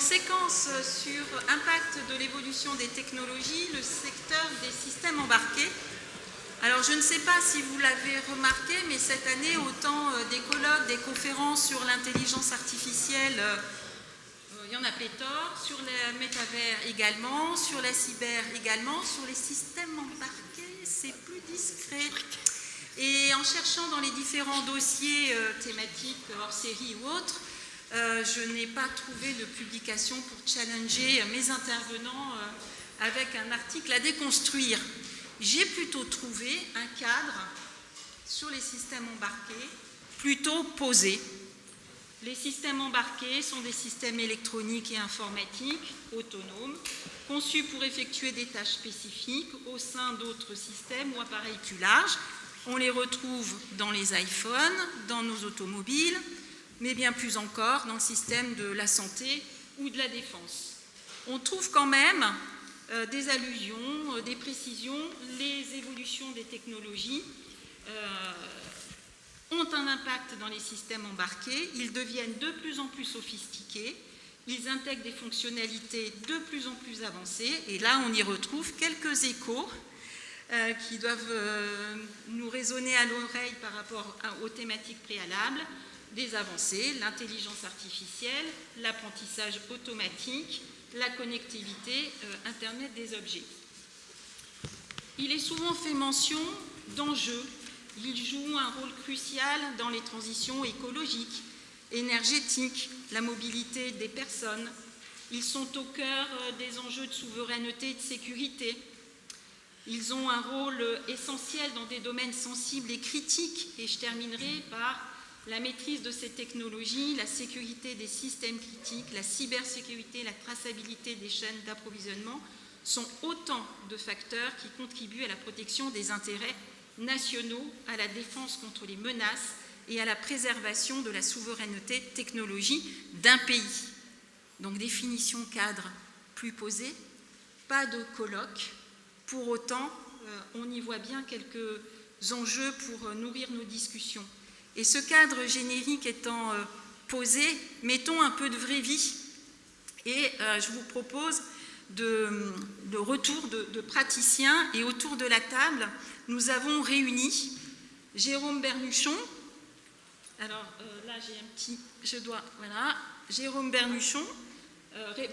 Donc, séquence sur impact de l'évolution des technologies, le secteur des systèmes embarqués. Alors, je ne sais pas si vous l'avez remarqué, mais cette année, autant des colloques, des conférences sur l'intelligence artificielle, il y en a pléthore, sur le métavers également, sur la cyber également, sur les systèmes embarqués, c'est plus discret. Et en cherchant dans les différents dossiers thématiques hors série ou autres, je n'ai pas trouvé de publication pour challenger mes intervenants avec un article à déconstruire. J'ai plutôt trouvé un cadre sur les systèmes embarqués plutôt posé. Les systèmes embarqués sont des systèmes électroniques et informatiques autonomes, conçus pour effectuer des tâches spécifiques au sein d'autres systèmes ou appareils plus larges. On les retrouve dans les iPhones, dans nos automobiles, mais bien plus encore dans le système de la santé ou de la défense. On trouve quand même des allusions, des précisions. Les évolutions des technologies ont un impact dans les systèmes embarqués. Ils deviennent de plus en plus sophistiqués. Ils intègrent des fonctionnalités de plus en plus avancées. Et là, on y retrouve quelques échos qui doivent nous résonner à l'oreille par rapport aux thématiques préalables. Des avancées, l'intelligence artificielle, l'apprentissage automatique, la connectivité, Internet des objets. Il est souvent fait mention d'enjeux. Ils jouent un rôle crucial dans les transitions écologiques, énergétiques, la mobilité des personnes. Ils sont au cœur des enjeux de souveraineté et de sécurité. Ils ont un rôle essentiel dans des domaines sensibles et critiques. Et je terminerai par la maîtrise de ces technologies, la sécurité des systèmes critiques, la cybersécurité, la traçabilité des chaînes d'approvisionnement sont autant de facteurs qui contribuent à la protection des intérêts nationaux, à la défense contre les menaces et à la préservation de la souveraineté technologique d'un pays. Donc définition cadre plus posée, pas de colloque. Pour autant, on y voit bien quelques enjeux pour nourrir nos discussions. Et ce cadre générique étant posé, mettons un peu de vraie vie. Et je vous propose de retour de praticiens. Et autour de la table, nous avons réuni Jérôme Bernuchon. Alors là, j'ai un petit... Voilà. Jérôme Bernuchon,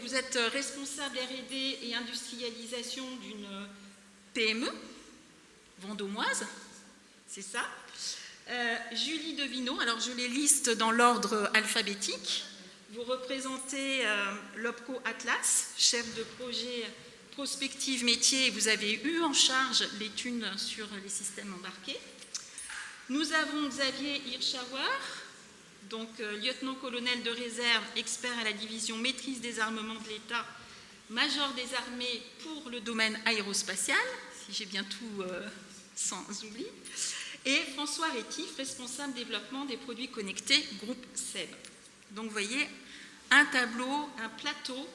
vous êtes responsable R&D et industrialisation d'une PME vendômoise, c'est ça. Julie Devineau, alors je les liste dans l'ordre alphabétique. Vous représentez l'OPCO Atlas, chef de projet prospective métier, et vous avez eu en charge l'étude sur les systèmes embarqués. Nous avons Xavier Hirschauer, donc lieutenant-colonel de réserve, expert à la division maîtrise des armements de l'État, major des armées pour le domaine aérospatial, si j'ai bien tout sans oubli. Et François Rétif, responsable développement des produits connectés, groupe SEB. Donc vous voyez, un tableau, un plateau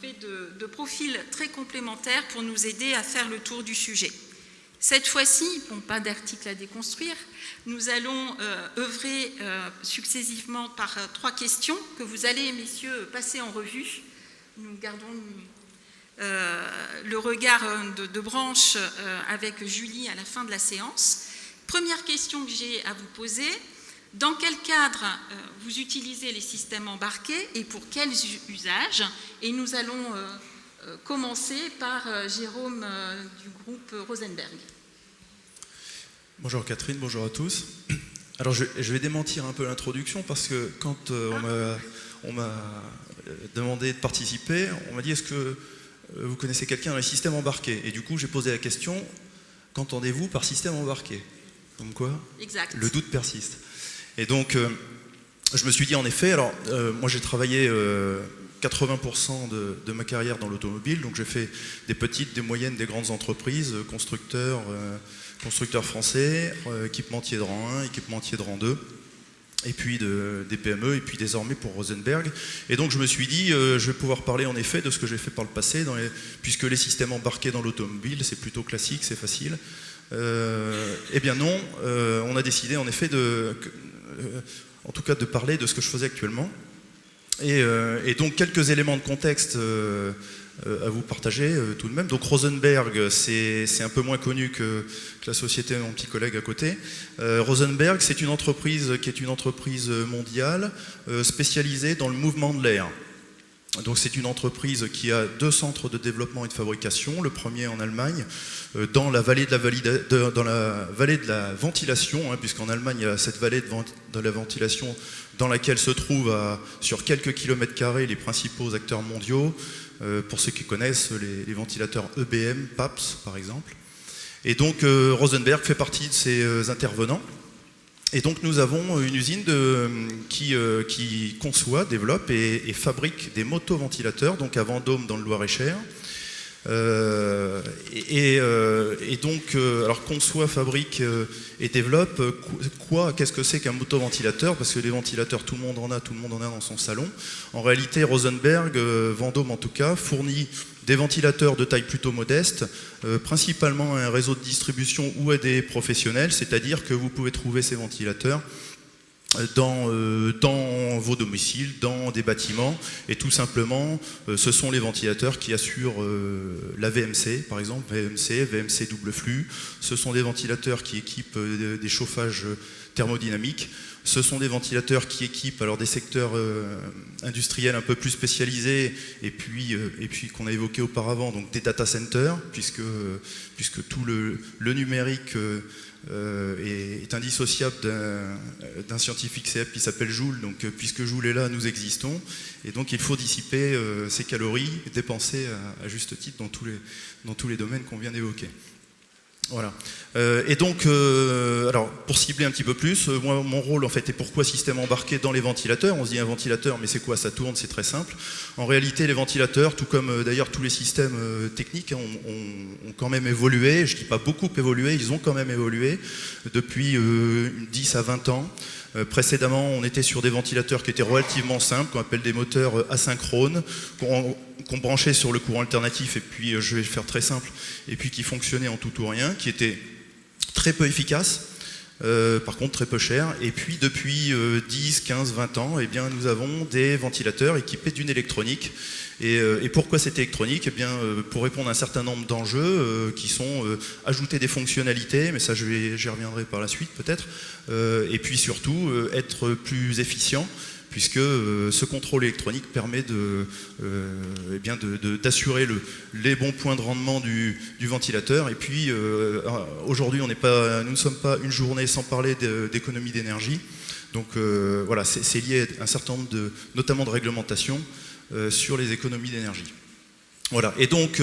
fait de profils très complémentaires pour nous aider à faire le tour du sujet. Cette fois-ci, bon, pas d'article à déconstruire, nous allons œuvrer successivement par 3 questions que vous allez, messieurs, passer en revue. Nous gardons le regard de branche avec Julie à la fin de la séance. Première question que j'ai à vous poser, dans quel cadre vous utilisez les systèmes embarqués et pour quels usages? Et nous allons commencer par Jérôme du groupe Rosenberg. Bonjour Catherine, bonjour à tous. Alors je vais démentir un peu l'introduction parce que quand on m'a demandé de participer, on m'a dit est-ce que vous connaissez quelqu'un dans les systèmes embarqués? Et du coup j'ai posé la question, qu'entendez-vous par système embarqué? Comme quoi, exact. Le doute persiste. Et donc je me suis dit en effet, alors moi j'ai travaillé 80% de ma carrière dans l'automobile, donc j'ai fait des petites, des moyennes, des grandes entreprises, constructeurs français, équipementiers de rang 1, équipementiers de rang 2, et puis des PME, et puis désormais pour Rosenberg. Et donc je me suis dit, je vais pouvoir parler en effet de ce que j'ai fait par le passé, puisque les systèmes embarqués dans l'automobile, c'est plutôt classique, c'est facile. Eh bien non, on a décidé en effet en tout cas de parler de ce que je faisais actuellement. Et donc quelques éléments de contexte à vous partager tout de même. Donc Rosenberg, c'est un peu moins connu que la société de mon petit collègue à côté. Rosenberg, c'est une entreprise qui est une entreprise mondiale spécialisée dans le mouvement de l'air. Donc c'est une entreprise qui a 2 centres de développement et de fabrication, le premier en Allemagne, dans la vallée de la ventilation, hein, puisqu'en Allemagne il y a cette vallée de la ventilation dans laquelle se trouvent sur quelques kilomètres carrés les principaux acteurs mondiaux, pour ceux qui connaissent les ventilateurs EBM, PAPS par exemple. Et donc Rosenberg fait partie de ces intervenants. Et donc nous avons une usine qui conçoit, développe et fabrique des motoventilateurs, donc à Vendôme dans le Loir-et-Cher. Alors conçoit, fabrique et développe qu'est-ce que c'est qu'un motoventilateur? Parce que les ventilateurs, tout le monde en a dans son salon. En réalité, Rosenberg, Vendôme en tout cas, fournit des ventilateurs de taille plutôt modeste, principalement à un réseau de distribution ou à des professionnels, c'est-à-dire que vous pouvez trouver ces ventilateurs dans vos domiciles, dans des bâtiments, et tout simplement, ce sont les ventilateurs qui assurent la VMC, par exemple, VMC double flux. Ce sont des ventilateurs qui équipent des chauffages thermodynamiques. Ce sont des ventilateurs qui équipent alors des secteurs industriels un peu plus spécialisés et puis qu'on a évoqué auparavant, donc des data centers, puisque tout le numérique est indissociable d'un scientifique CF qui s'appelle Joule. Donc puisque Joule est là, nous existons, et donc il faut dissiper ces calories dépensées à juste titre dans tous les domaines qu'on vient d'évoquer. Voilà. Et donc, alors pour cibler un petit peu plus, moi mon rôle en fait est pourquoi système embarqué dans les ventilateurs. On se dit un ventilateur, mais c'est quoi? Ça tourne, c'est très simple. En réalité, les ventilateurs, tout comme d'ailleurs tous les systèmes techniques, ont quand même évolué. Je dis pas beaucoup évolué, ils ont quand même évolué depuis 10 à 20 ans. Précédemment, on était sur des ventilateurs qui étaient relativement simples, qu'on appelle des moteurs asynchrones, qu'on branchait sur le courant alternatif, et puis je vais faire très simple, et puis qui fonctionnaient en tout ou rien, qui étaient très peu efficaces, par contre très peu chers. Et puis depuis 10, 15, 20 ans, eh bien, nous avons des ventilateurs équipés d'une électronique. Et pourquoi cette électronique? Eh bien, pour répondre à un certain nombre d'enjeux qui sont ajouter des fonctionnalités, mais ça j'y reviendrai par la suite peut-être, et puis surtout être plus efficient, puisque ce contrôle électronique permet d'assurer les bons points de rendement du ventilateur. Et puis aujourd'hui, nous ne sommes pas une journée sans parler d'économie d'énergie. Donc voilà, c'est lié à un certain nombre notamment de réglementations sur les économies d'énergie. Voilà. Et donc,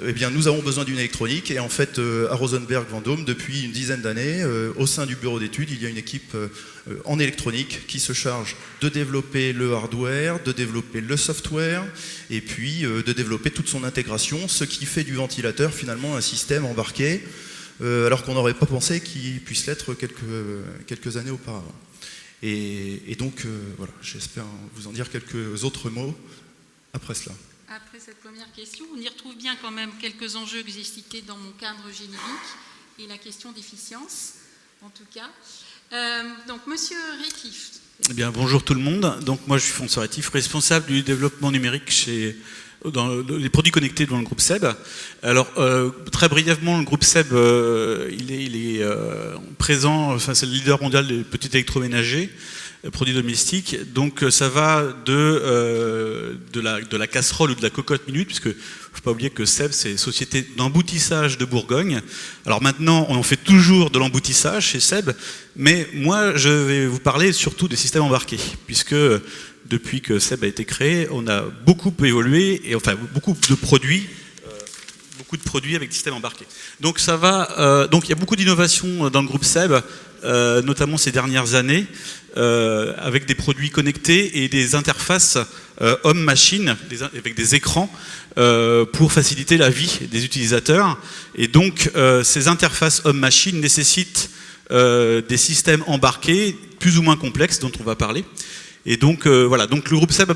eh bien, nous avons besoin d'une électronique, et en fait, à Rosenberg Vendôme, depuis une dizaine d'années, au sein du bureau d'études, il y a une équipe en électronique qui se charge de développer le hardware, de développer le software, et puis de développer toute son intégration, ce qui fait du ventilateur finalement un système embarqué, alors qu'on n'aurait pas pensé qu'il puisse l'être quelques années auparavant. Et donc, voilà, j'espère vous en dire quelques autres mots après cela. Après cette première question, on y retrouve bien quand même quelques enjeux que j'ai cités dans mon cadre générique et la question d'efficience, en tout cas. Donc, Monsieur Rétif. Eh bien, bonjour tout le monde. Donc, moi, je suis François Rétif, responsable du développement numérique dans les produits connectés dans le groupe SEB. Alors, très brièvement, le groupe SEB, il est présent, enfin, c'est le leader mondial des petits électroménagers, produits domestiques. Donc, ça va de la casserole ou de la cocotte minute, puisque il ne faut pas oublier que SEB, c'est société d'emboutissage de Bourgogne. Alors maintenant, on en fait toujours de l'emboutissage chez SEB, mais moi, je vais vous parler surtout des systèmes embarqués, puisque depuis que SEB a été créé, on a beaucoup évolué, et enfin beaucoup de produits avec des systèmes embarqués. Donc donc il y a beaucoup d'innovations dans le groupe SEB, notamment ces dernières années, avec des produits connectés et des interfaces homme-machine, avec des écrans, pour faciliter la vie des utilisateurs. Et donc ces interfaces homme-machine nécessitent des systèmes embarqués plus ou moins complexes, dont on va parler. Et donc voilà, donc le groupe SEB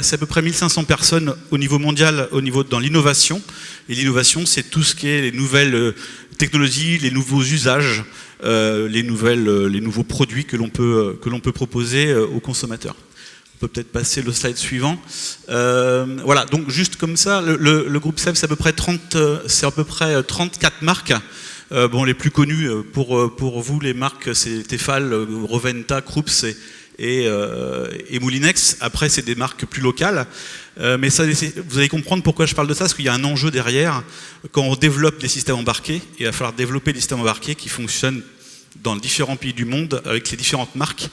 c'est à peu près 1500 personnes au niveau mondial, dans l'innovation. Et l'innovation, c'est tout ce qui est les nouvelles technologies, les nouveaux usages, les nouveaux produits que l'on peut proposer aux consommateurs. On peut peut-être passer le slide suivant. Voilà, donc juste comme ça, le groupe SEB, c'est à peu près 34 marques. Bon, les plus connues pour vous, les marques, c'est Tefal, Roventa, Krups et Moulinex. Après, c'est des marques plus locales. Mais ça, vous allez comprendre pourquoi je parle de ça, parce qu'il y a un enjeu derrière. Quand on développe des systèmes embarqués, il va falloir développer des systèmes embarqués qui fonctionnent dans différents pays du monde, avec les différentes marques.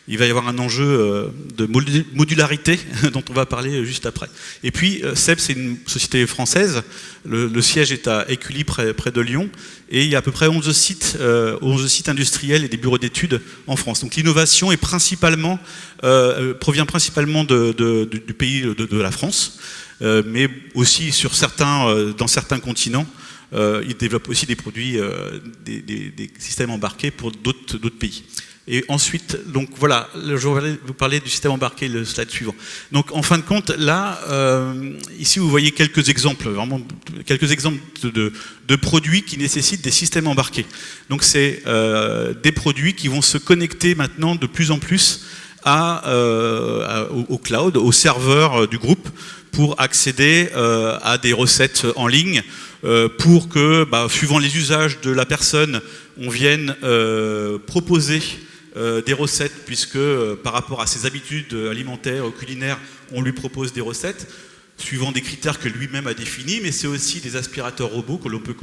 Il va y avoir un enjeu de modularité dont on va parler juste après. Et puis, SEB, c'est une société française. Le siège est à Écully, près de Lyon. Et il y a à peu près 11 sites industriels et des bureaux d'études en France. Donc l'innovation est provient principalement du pays de la France, mais aussi dans certains continents. Ils développent aussi des produits, des systèmes embarqués pour d'autres pays. Et ensuite, donc voilà, je vais vous parler du système embarqué, le slide suivant. Donc en fin de compte, là, ici vous voyez quelques exemples, vraiment quelques exemples de produits qui nécessitent des systèmes embarqués. Donc c'est des produits qui vont se connecter maintenant de plus en plus au cloud, aux serveurs du groupe, pour accéder à des recettes en ligne, pour que, suivant les usages de la personne, on vienne proposer des recettes, puisque par rapport à ses habitudes alimentaires ou culinaires, on lui propose des recettes, suivant des critères que lui-même a définis, mais c'est aussi des aspirateurs robots que l'on peut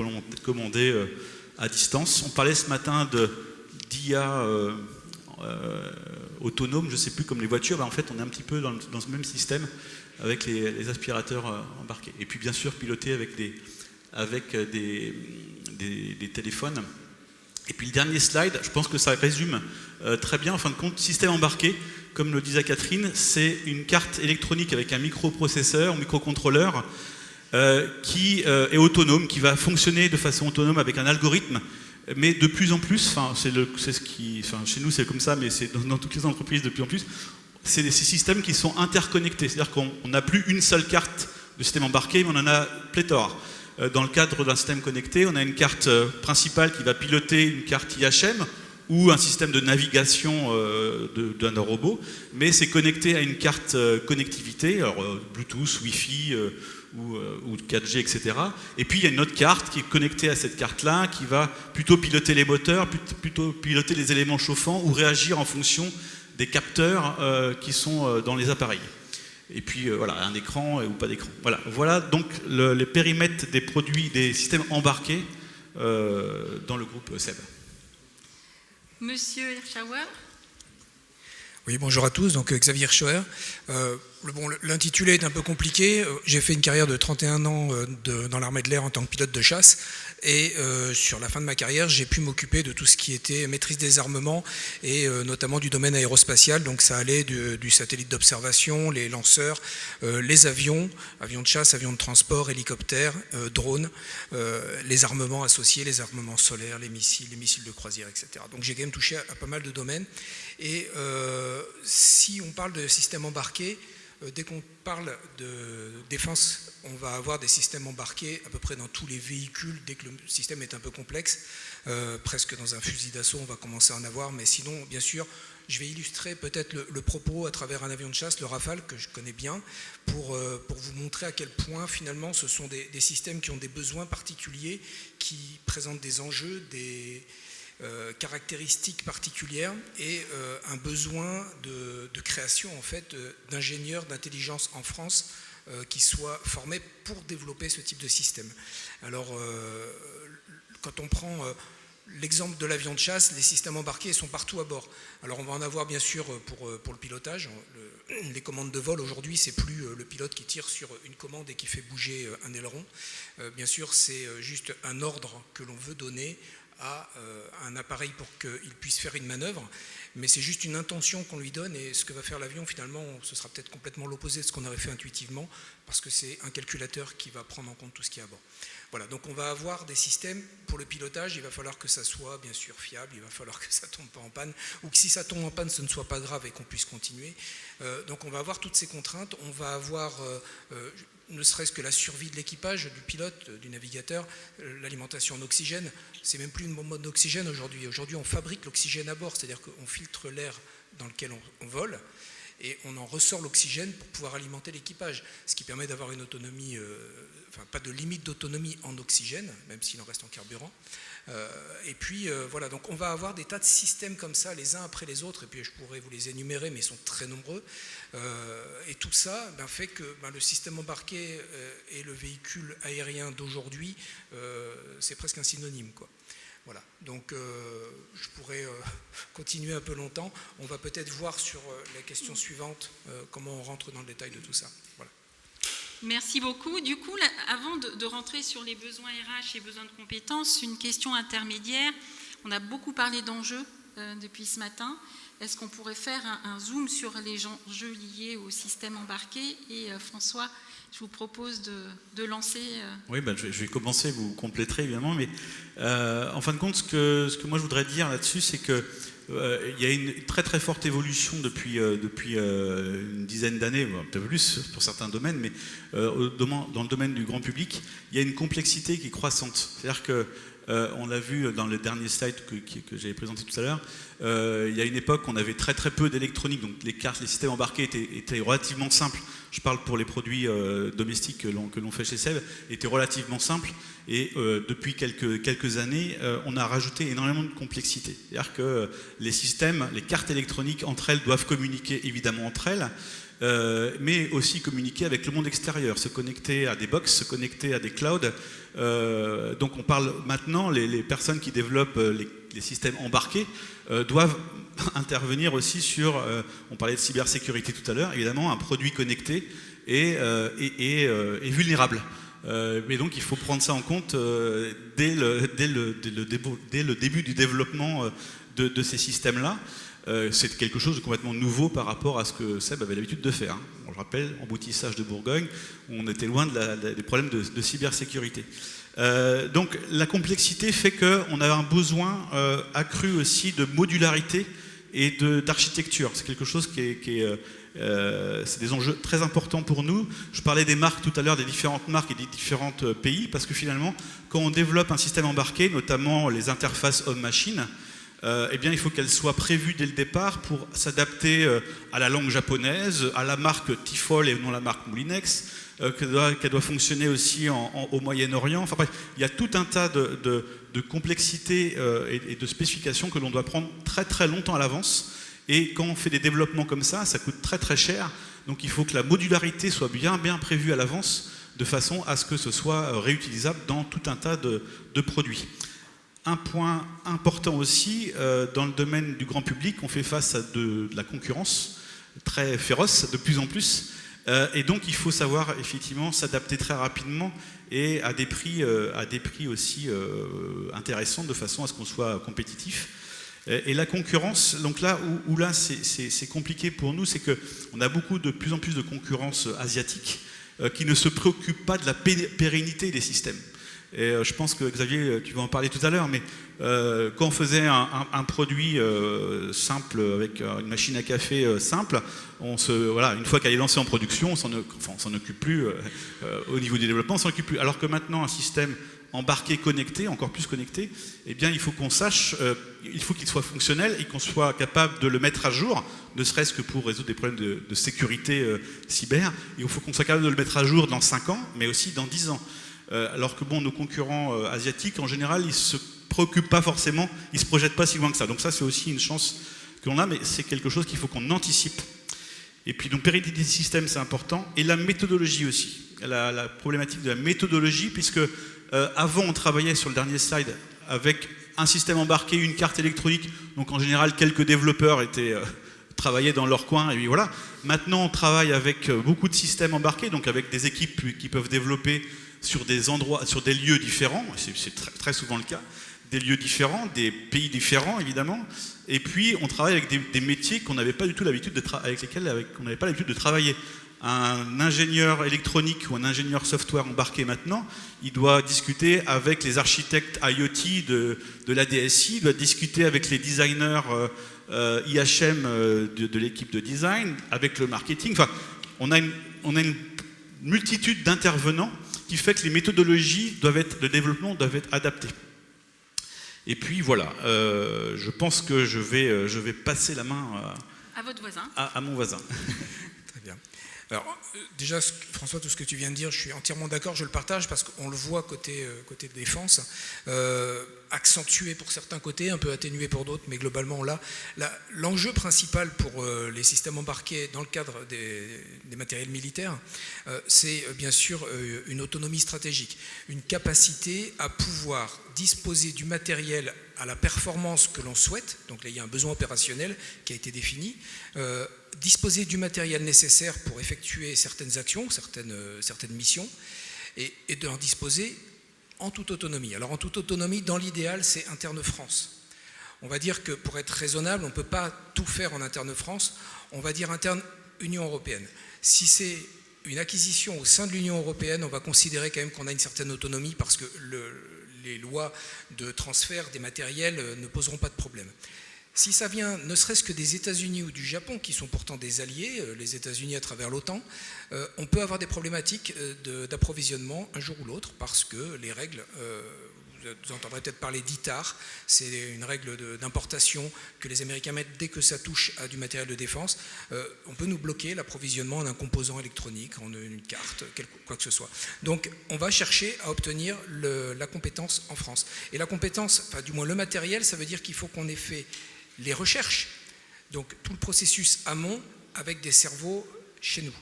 commander à distance. On parlait ce matin d'IA autonome, je ne sais plus, comme les voitures, en fait on est un petit peu dans ce même système avec les aspirateurs embarqués. Et puis bien sûr piloté avec des téléphones. Et puis le dernier slide, je pense que ça résume très bien, en fin de compte, système embarqué, comme le disait Catherine, c'est une carte électronique avec un microprocesseur, un microcontrôleur qui est autonome, qui va fonctionner de façon autonome avec un algorithme, mais de plus en plus, chez nous c'est comme ça, mais c'est dans toutes les entreprises de plus en plus, c'est ces systèmes qui sont interconnectés, c'est-à-dire qu'on n'a plus une seule carte de système embarqué, mais on en a pléthore. Dans le cadre d'un système connecté, on a une carte principale qui va piloter une carte IHM ou un système de navigation d'un robot, mais c'est connecté à une carte connectivité, alors Bluetooth, Wi-Fi ou 4G, etc. Et puis il y a une autre carte qui est connectée à cette carte-là, qui va plutôt piloter les moteurs, plutôt piloter les éléments chauffants ou réagir en fonction des capteurs qui sont dans les appareils. Et puis voilà, un écran ou pas d'écran. Voilà donc les périmètres des produits, des systèmes embarqués dans le groupe SEB. Monsieur Hirschauer. Oui, bonjour à tous, donc Xavier Hirschauer. L'intitulé est un peu compliqué. J'ai fait une carrière de 31 ans dans l'armée de l'air en tant que pilote de chasse. Et sur la fin de ma carrière, j'ai pu m'occuper de tout ce qui était maîtrise des armements et notamment du domaine aérospatial. Donc ça allait du satellite d'observation, les lanceurs, les avions de chasse, avions de transport, hélicoptères, drones, les armements associés, les armements solaires, les missiles de croisière, etc. Donc j'ai quand même touché à pas mal de domaines. Et si on parle de système embarqué, dès qu'on parle de défense, on va avoir des systèmes embarqués à peu près dans tous les véhicules, dès que le système est un peu complexe. Presque dans un fusil d'assaut, on va commencer à en avoir. Mais sinon, bien sûr, je vais illustrer peut-être le propos à travers un avion de chasse, le Rafale, que je connais bien, pour vous montrer à quel point, finalement, ce sont des systèmes qui ont des besoins particuliers, qui présentent des enjeux, des caractéristiques particulières et un besoin de création en fait d'ingénieurs d'intelligence en France qui soient formés pour développer ce type de système. Alors quand on prend l'exemple de l'avion de chasse, les systèmes embarqués sont partout à bord. Alors on va en avoir bien sûr pour le pilotage. Les commandes de vol aujourd'hui, c'est plus le pilote qui tire sur une commande et qui fait bouger un aileron. Bien sûr, c'est juste un ordre que l'on veut donner à un appareil pour qu'il puisse faire une manœuvre, mais c'est juste une intention qu'on lui donne, et ce que va faire l'avion finalement, ce sera peut-être complètement l'opposé de ce qu'on aurait fait intuitivement, parce que c'est un calculateur qui va prendre en compte tout ce qu'il y a à bord. Voilà, donc on va avoir des systèmes pour le pilotage, il va falloir que ça soit bien sûr fiable, il va falloir que ça ne tombe pas en panne, ou que si ça tombe en panne, ce ne soit pas grave et qu'on puisse continuer. Donc on va avoir toutes ces contraintes, on va avoir ne serait-ce que la survie de l'équipage, du pilote, du navigateur, l'alimentation en oxygène, c'est même plus une bombe d'oxygène aujourd'hui. Aujourd'hui, on fabrique l'oxygène à bord, c'est-à-dire qu'on filtre l'air dans lequel on vole, et on en ressort l'oxygène pour pouvoir alimenter l'équipage, ce qui permet d'avoir une autonomie, pas de limite d'autonomie en oxygène, même s'il en reste en carburant. Et puis voilà, donc on va avoir des tas de systèmes comme ça, les uns après les autres, et puis je pourrais vous les énumérer, mais ils sont très nombreux. Et tout ça fait que le système embarqué et le véhicule aérien d'aujourd'hui, c'est presque un synonyme, quoi. Voilà, donc je pourrais continuer un peu longtemps. On va peut-être voir sur la question suivante comment on rentre dans le détail de tout ça. Voilà. Merci beaucoup. Du coup, là, avant de rentrer sur les besoins RH et besoins de compétences, une question intermédiaire. On a beaucoup parlé d'enjeux depuis ce matin. Est-ce qu'on pourrait faire un zoom sur les enjeux liés au système embarqué ? Et François, je vous propose de lancer... Oui, je vais commencer, vous compléterez évidemment, mais en fin de compte, ce que moi je voudrais dire là-dessus, c'est que il y a une très très forte évolution depuis une dizaine d'années, un peu plus pour certains domaines, mais dans le domaine du grand public, il y a une complexité qui est croissante. C'est-à-dire que on l'a vu dans le dernier slide que j'avais présenté tout à l'heure, il y a une époque on avait très très peu d'électronique, donc les cartes, les systèmes embarqués étaient relativement simples. Je parle pour les produits domestiques que l'on fait chez SEB, étaient relativement simples, et depuis quelques années, on a rajouté énormément de complexité. C'est-à-dire que les systèmes, les cartes électroniques entre elles doivent communiquer évidemment entre elles, mais aussi communiquer avec le monde extérieur, se connecter à des box, se connecter à des clouds. Donc on parle maintenant, les personnes qui développent les systèmes embarqués doivent intervenir aussi sur, on parlait de cybersécurité tout à l'heure, évidemment un produit connecté est vulnérable. Mais donc il faut prendre ça en compte dès le début du développement de ces systèmes-là. C'est quelque chose de complètement nouveau par rapport à ce que SEB avait l'habitude de faire. Bon, je rappelle, emboutissage de Bourgogne, on était loin des problèmes de cybersécurité. Donc la complexité fait qu'on a un besoin accru aussi de modularité et d'architecture. C'est quelque chose c'est des enjeux très importants pour nous. Je parlais des marques tout à l'heure, des différentes marques et des différents pays, parce que finalement, quand on développe un système embarqué, notamment les interfaces homme-machine, eh bien, il faut qu'elle soit prévue dès le départ pour s'adapter à la langue japonaise, à la marque Tifol et non la marque Moulinex, qu'elle doit fonctionner aussi au Moyen-Orient. Enfin bref, il y a tout un tas de complexités et de spécifications que l'on doit prendre très très longtemps à l'avance. Et quand on fait des développements comme ça coûte très très cher. Donc il faut que la modularité soit bien prévue à l'avance, de façon à ce que ce soit réutilisable dans tout un tas de produits. Un point important aussi, dans le domaine du grand public, on fait face à de la concurrence très féroce, de plus en plus, et donc il faut savoir effectivement s'adapter très rapidement et à des prix aussi intéressants, de façon à ce qu'on soit compétitif. Et la concurrence, donc là où là c'est compliqué pour nous, c'est qu'on a de plus en plus de concurrence asiatique qui ne se préoccupe pas de la pérennité des systèmes. Et je pense que Xavier, tu vas en parler tout à l'heure, mais quand on faisait un produit simple avec une machine à café simple, une fois qu'elle est lancée en production, on s'en occupe plus au niveau du développement, on s'en occupe plus. Alors que maintenant, un système embarqué, connecté, encore plus connecté, eh bien, il faut qu'on sache, il faut qu'il soit fonctionnel et qu'on soit capable de le mettre à jour, ne serait-ce que pour résoudre des problèmes de sécurité cyber. Et il faut qu'on soit capable de le mettre à jour dans 5 ans, mais aussi dans 10 ans. Alors que nos concurrents asiatiques, en général, ils ne se préoccupent pas forcément, ils ne se projettent pas si loin que ça. Donc ça, c'est aussi une chance que l'on a, mais c'est quelque chose qu'il faut qu'on anticipe. Et puis, donc, pérennité des systèmes, c'est important. Et la méthodologie aussi. La problématique de la méthodologie, puisque avant, on travaillait sur le dernier slide avec un système embarqué, une carte électronique. Donc, en général, quelques développeurs travaillaient dans leur coin, et puis voilà. Maintenant, on travaille avec beaucoup de systèmes embarqués, donc avec des équipes qui peuvent développer sur des endroits, sur des lieux différents, c'est très, très souvent le cas, des lieux différents, des pays différents évidemment, et puis on travaille avec des métiers qu'on n'avait pas du tout l'habitude avec lesquels on n'avait pas l'habitude de travailler. Un ingénieur électronique ou un ingénieur software embarqué maintenant, il doit discuter avec les architectes IoT de la DSI, il doit discuter avec les designers IHM de l'équipe de design, avec le marketing. Enfin, on a une multitude d'intervenants qui fait que les méthodologies de développement doivent être adaptées. Et puis voilà, je pense que je vais passer la main à votre voisin. À mon voisin. Très bien. Alors, déjà, François, tout ce que tu viens de dire, je suis entièrement d'accord, je le partage, parce qu'on le voit côté défense, accentué pour certains côtés, un peu atténué pour d'autres, mais globalement, là, l'enjeu principal pour les systèmes embarqués dans le cadre des matériels militaires, c'est bien sûr une autonomie stratégique, une capacité à pouvoir disposer du matériel à la performance que l'on souhaite, donc là il y a un besoin opérationnel qui a été défini, disposer du matériel nécessaire pour effectuer certaines actions, certaines missions, et d'en disposer en toute autonomie. Alors en toute autonomie, dans l'idéal, c'est interne France. On va dire que pour être raisonnable, on ne peut pas tout faire en interne France, on va dire interne Union européenne. Si c'est une acquisition au sein de l'Union européenne, on va considérer quand même qu'on a une certaine autonomie parce que les lois de transfert des matériels ne poseront pas de problème. Si ça vient ne serait-ce que des États-Unis ou du Japon, qui sont pourtant des alliés, les États-Unis à travers l'OTAN, on peut avoir des problématiques d'approvisionnement un jour ou l'autre, parce que les règles, vous entendrez peut-être parler d'ITAR, c'est une règle d'importation que les Américains mettent dès que ça touche à du matériel de défense. On peut nous bloquer l'approvisionnement d'un composant électronique, en une carte, quoi que ce soit. Donc on va chercher à obtenir la compétence en France. Et la compétence, enfin du moins le matériel, ça veut dire qu'il faut qu'on ait fait les recherches, donc tout le processus amont avec des cerveaux chez nous.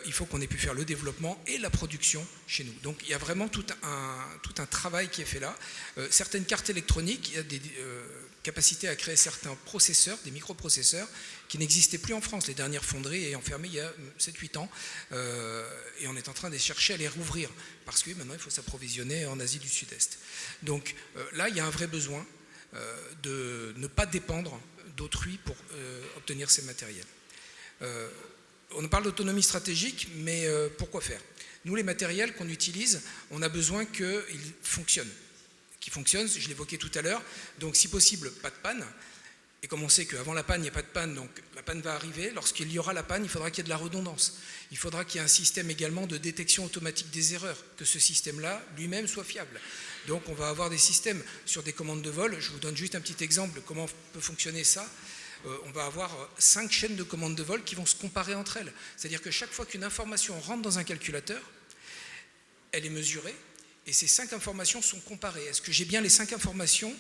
Il faut qu'on ait pu faire le développement et la production chez nous. Donc il y a vraiment tout un travail qui est fait là. Certaines cartes électroniques, il y a des capacités à créer certains processeurs, des microprocesseurs, qui n'existaient plus en France. Les dernières fonderies ayant fermé il y a 7-8 ans, et on est en train de chercher à les rouvrir, parce que maintenant il faut s'approvisionner en Asie du Sud-Est. Donc là, il y a un vrai besoin de ne pas dépendre d'autrui pour obtenir ces matériels. On parle d'autonomie stratégique, mais pourquoi faire? Nous, les matériels qu'on utilise, on a besoin qu'ils fonctionnent. Qu'ils fonctionnent, je l'évoquais tout à l'heure, donc si possible, pas de panne. Et comme on sait qu'avant la panne, il n'y a pas de panne, donc la panne va arriver. Lorsqu'il y aura la panne, il faudra qu'il y ait de la redondance. Il faudra qu'il y ait un système également de détection automatique des erreurs, que ce système-là lui-même soit fiable. Donc on va avoir des systèmes sur des commandes de vol. Je vous donne juste un petit exemple de comment peut fonctionner ça. On va avoir 5 chaînes de commandes de vol qui vont se comparer entre elles. C'est-à-dire que chaque fois qu'une information rentre dans un calculateur, elle est mesurée, et ces 5 informations sont comparées. Est-ce que j'ai bien les 5 informations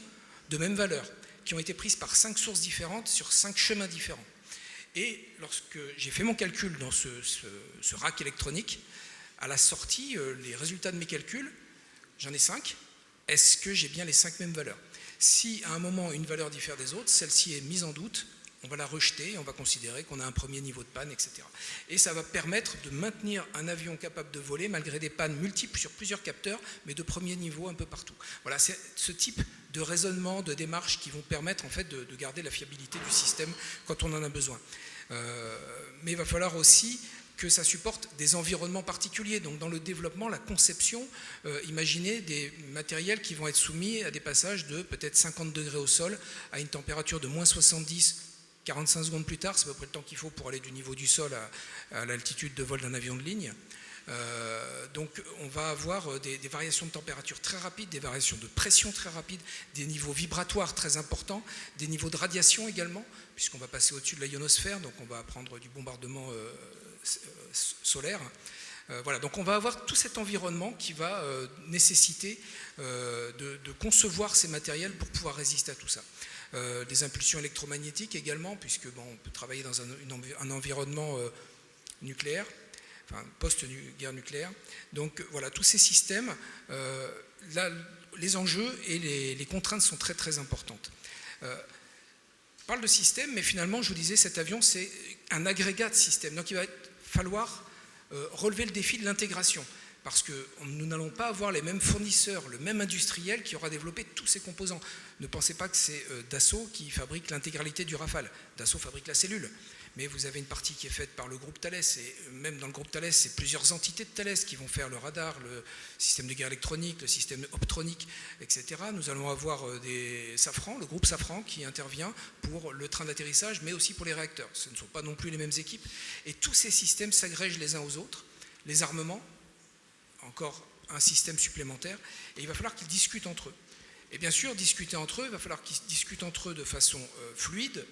de même valeur, qui ont été prises par 5 sources différentes sur 5 chemins différents? Et lorsque j'ai fait mon calcul dans ce rack électronique, à la sortie, les résultats de mes calculs, j'en ai 5. Est-ce que j'ai bien les 5 mêmes valeurs? Si à un moment une valeur diffère des autres, celle-ci est mise en doute, on va la rejeter et on va considérer qu'on a un premier niveau de panne, etc. Et ça va permettre de maintenir un avion capable de voler malgré des pannes multiples sur plusieurs capteurs, mais de premier niveau un peu partout. Voilà, c'est ce type de raisonnement, de démarche qui vont permettre en fait de garder la fiabilité du système quand on en a besoin. Mais il va falloir aussi que ça supporte des environnements particuliers. Donc dans le développement, la conception, imaginez des matériels qui vont être soumis à des passages de peut-être 50 degrés au sol, à une température de moins 70, 45 secondes plus tard, c'est à peu près le temps qu'il faut pour aller du niveau du sol à l'altitude de vol d'un avion de ligne. Donc on va avoir des variations de température très rapides, des variations de pression très rapides, des niveaux vibratoires très importants, des niveaux de radiation également, puisqu'on va passer au-dessus de la ionosphère, donc on va prendre du bombardement solaire. Voilà, donc on va avoir tout cet environnement qui va nécessiter de concevoir ces matériels pour pouvoir résister à tout ça. Des impulsions électromagnétiques également, puisque on peut travailler dans un environnement nucléaire, enfin post-guerre nucléaire. Donc voilà, tous ces systèmes, là, les enjeux et les contraintes sont très très importantes. On parle de système, mais finalement, je vous disais, cet avion, c'est un agrégat de système. Donc il va falloir relever le défi de l'intégration, parce que nous n'allons pas avoir les mêmes fournisseurs, le même industriel qui aura développé tous ces composants. Ne pensez pas que c'est Dassault qui fabrique l'intégralité du Rafale. Dassault fabrique la cellule, mais vous avez une partie qui est faite par le groupe Thales, et même dans le groupe Thales, c'est plusieurs entités de Thales qui vont faire le radar, le système de guerre électronique, le système optronique, etc. Nous allons avoir des Safran, le groupe Safran qui intervient pour le train d'atterrissage, mais aussi pour les réacteurs. Ce ne sont pas non plus les mêmes équipes, et tous ces systèmes s'agrègent les uns aux autres. Les armements, encore un système supplémentaire, et il va falloir qu'ils discutent entre eux. Et bien sûr, discuter entre eux, il va falloir qu'ils discutent entre eux de façon fluide,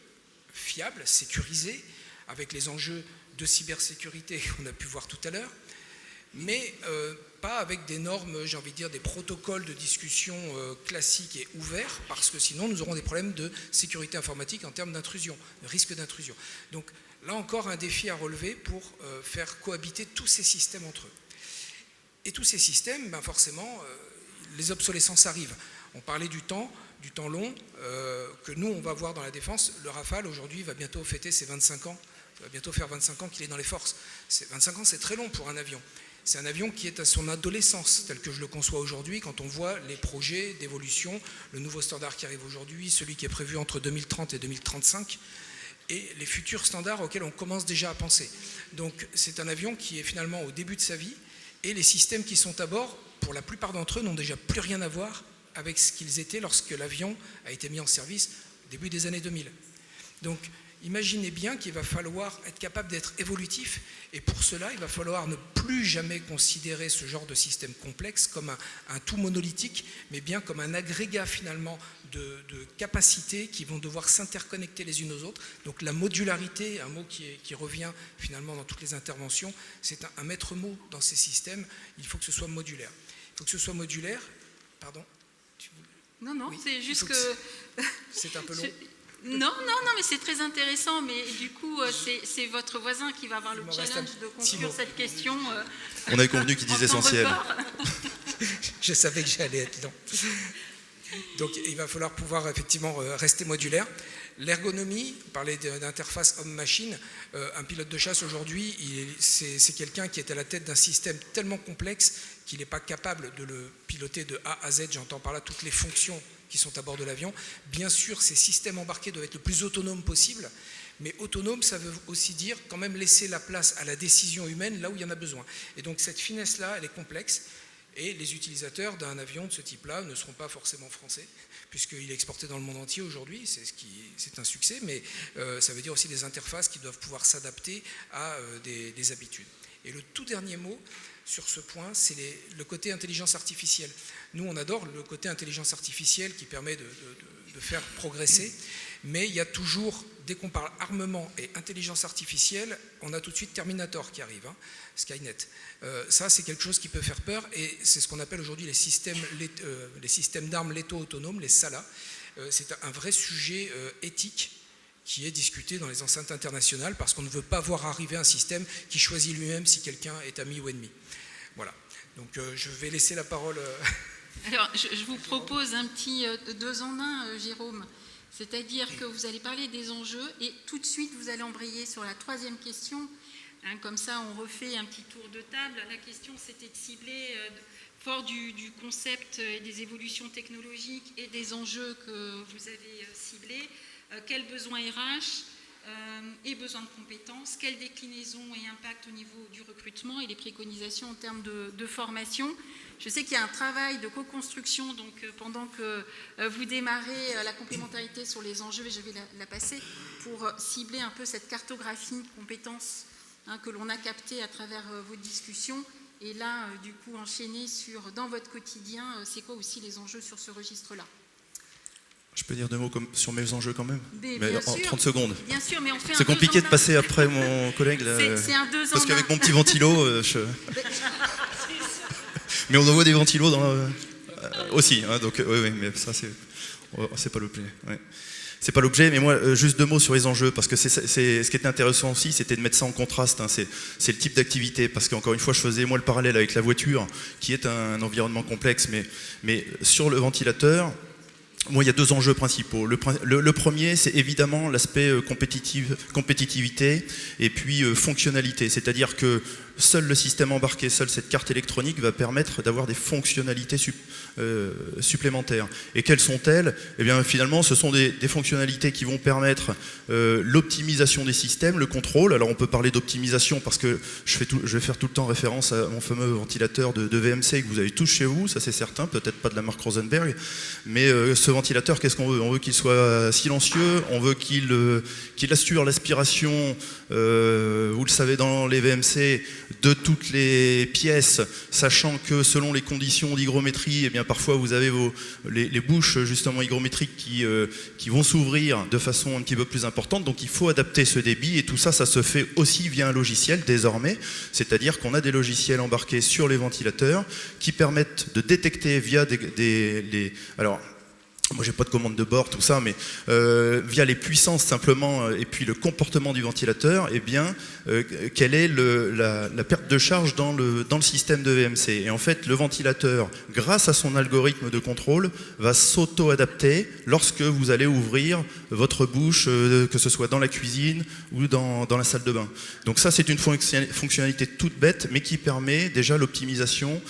fiable, sécurisé, avec les enjeux de cybersécurité qu'on a pu voir tout à l'heure, mais pas avec des normes, j'ai envie de dire, des protocoles de discussion classiques et ouverts, parce que sinon nous aurons des problèmes de sécurité informatique en termes d'intrusion, de risque d'intrusion. Donc là encore, un défi à relever pour faire cohabiter tous ces systèmes entre eux. Et tous ces systèmes, ben forcément, les obsolescences arrivent. On parlait du temps long que nous, on va voir dans la défense. Le Rafale, aujourd'hui, va bientôt fêter ses 25 ans. Ça va bientôt faire 25 ans qu'il est dans les forces. 25 ans, c'est très long pour un avion. C'est un avion qui est à son adolescence, tel que je le conçois aujourd'hui, quand on voit les projets d'évolution, le nouveau standard qui arrive aujourd'hui, celui qui est prévu entre 2030 et 2035, et les futurs standards auxquels on commence déjà à penser. Donc c'est un avion qui est finalement au début de sa vie, et les systèmes qui sont à bord, pour la plupart d'entre eux, n'ont déjà plus rien à voir avec ce qu'ils étaient lorsque l'avion a été mis en service au début des années 2000. Donc imaginez bien qu'il va falloir être capable d'être évolutif, et pour cela, il va falloir ne plus jamais considérer ce genre de système complexe comme un tout monolithique, mais bien comme un agrégat finalement de capacités qui vont devoir s'interconnecter les unes aux autres. Donc la modularité, un mot qui revient finalement dans toutes les interventions, c'est un maître mot dans ces systèmes. Il faut que ce soit modulaire. Il faut que ce soit modulaire. Pardon ? Non, oui, c'est juste que... C'est un peu long. Non, mais c'est très intéressant, mais du coup, c'est votre voisin qui va avoir le challenge de conclure cette question. On avait convenu qu'il disait essentiel. Je savais que j'allais être long. Donc, il va falloir pouvoir effectivement rester modulaire. L'ergonomie, parler d'interface homme-machine, un pilote de chasse aujourd'hui, c'est quelqu'un qui est à la tête d'un système tellement complexe qu'il n'est pas capable de le piloter de A à Z, j'entends par là toutes les fonctions qui sont à bord de l'avion. Bien sûr, ces systèmes embarqués doivent être le plus autonomes possible, mais autonome, ça veut aussi dire quand même laisser la place à la décision humaine là où il y en a besoin. Et donc cette finesse-là, elle est complexe, et les utilisateurs d'un avion de ce type-là ne seront pas forcément français, puisqu'il est exporté dans le monde entier aujourd'hui, c'est un succès, mais ça veut dire aussi des interfaces qui doivent pouvoir s'adapter à des habitudes. Et le tout dernier mot sur ce point, c'est le côté intelligence artificielle. Nous, on adore le côté intelligence artificielle qui permet de faire progresser, mais il y a toujours, dès qu'on parle armement et intelligence artificielle, on a tout de suite Terminator qui arrive, hein, Skynet. Ça, c'est quelque chose qui peut faire peur, et c'est ce qu'on appelle aujourd'hui les systèmes d'armes létaux autonomes, les SALA. C'est un vrai sujet éthique qui est discuté dans les enceintes internationales, parce qu'on ne veut pas voir arriver un système qui choisit lui-même si quelqu'un est ami ou ennemi. Voilà. Donc je vais laisser la parole... Alors, je vous propose un petit 2 en 1, Jérôme. C'est-à-dire que vous allez parler des enjeux, et tout de suite, vous allez embrayer sur la 3e question. Hein, comme ça, on refait un petit tour de table. La question, c'était de cibler, fort du concept et des évolutions technologiques et des enjeux que vous avez ciblés, quels besoins RH et besoins de compétences, quelle déclinaison et impact au niveau du recrutement et les préconisations en termes de formation. Je sais qu'il y a un travail de co-construction, donc pendant que vous démarrez la complémentarité sur les enjeux, et je vais la passer, pour cibler un peu cette cartographie de compétences que l'on a captée à travers vos discussions, et là, du coup, enchaîner sur, dans votre quotidien, c'est quoi aussi les enjeux sur ce registre-là. Je peux dire 2 mots sur mes enjeux quand même, mais en sûr, 30 secondes. Bien sûr, mais on fait un... C'est compliqué de passer après mon collègue. Là, c'est un 2 en 1. Parce qu'avec mon petit ventilo, mais on envoie des ventilos aussi, hein, donc oui, mais ça c'est pas l'objet. Ouais. C'est pas l'objet, mais moi, juste 2 mots sur les enjeux, parce que ce qui était intéressant aussi, c'était de mettre ça en contraste. Hein, c'est le type d'activité, parce qu'encore une fois, je faisais moi le parallèle avec la voiture, qui est un environnement complexe, mais sur le ventilateur, moi, il y a 2 enjeux principaux. Le premier, c'est évidemment l'aspect compétitivité et puis fonctionnalité. C'est-à-dire que seul le système embarqué, seule cette carte électronique va permettre d'avoir des fonctionnalités supplémentaires. Et quelles sont-elles ? Eh bien, finalement, ce sont des fonctionnalités qui vont permettre l'optimisation des systèmes, le contrôle. Alors, on peut parler d'optimisation parce que je vais faire tout le temps référence à mon fameux ventilateur de VMC que vous avez tous chez vous, ça c'est certain, peut-être pas de la marque Rosenberg, mais ce ventilateur, qu'est-ce qu'on veut ? On veut qu'il soit silencieux, on veut qu'il assure l'aspiration, vous le savez, dans les VMC, de toutes les pièces, sachant que selon les conditions d'hygrométrie, eh bien parfois vous avez les bouches justement hygrométriques qui vont s'ouvrir de façon un petit peu plus importante, donc il faut adapter ce débit, et tout ça, ça se fait aussi via un logiciel désormais, c'est-à-dire qu'on a des logiciels embarqués sur les ventilateurs qui permettent de détecter via alors, moi j'ai pas de commande de bord, tout ça, mais via les puissances simplement et puis le comportement du ventilateur, eh bien quelle est la perte de charge dans le système de VMC. Et en fait le ventilateur, grâce à son algorithme de contrôle, va s'auto-adapter lorsque vous allez ouvrir votre bouche, que ce soit dans la cuisine ou dans la salle de bain. Donc ça c'est une fonctionnalité toute bête, mais qui permet déjà l'optimisation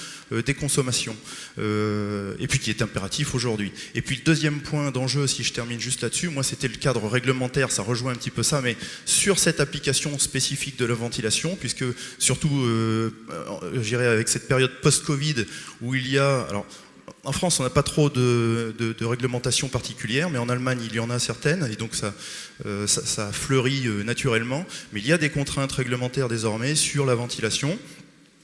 des consommations, et puis qui est impératif aujourd'hui. Et puis le deuxième point d'enjeu, si je termine juste là-dessus, moi c'était le cadre réglementaire, ça rejoint un petit peu ça, mais sur cette application spécifique de la ventilation, puisque surtout, je dirais avec cette période post-Covid, où il y a... Alors, en France, on n'a pas trop de réglementation particulière, mais en Allemagne, il y en a certaines, et donc ça fleurit naturellement. Mais il y a des contraintes réglementaires désormais sur la ventilation.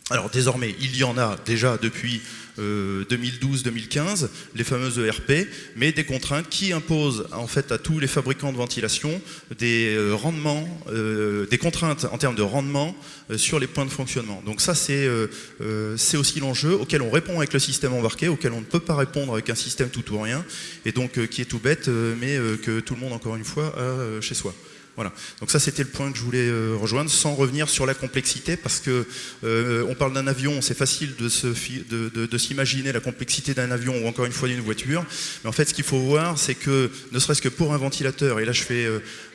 Alors désormais, il y en a déjà depuis 2012-2015, les fameuses ERP, mais des contraintes qui imposent en fait à tous les fabricants de ventilation des rendements, des contraintes en termes de rendement sur les points de fonctionnement. Donc ça c'est aussi l'enjeu auquel on répond avec le système embarqué, auquel on ne peut pas répondre avec un système tout ou rien, et donc qui est tout bête, mais que tout le monde encore une fois a chez soi. Voilà. Donc ça c'était le point que je voulais rejoindre, sans revenir sur la complexité, parce que on parle d'un avion, c'est facile de s'imaginer la complexité d'un avion ou encore une fois d'une voiture, mais en fait ce qu'il faut voir, c'est que ne serait-ce que pour un ventilateur, et là je fais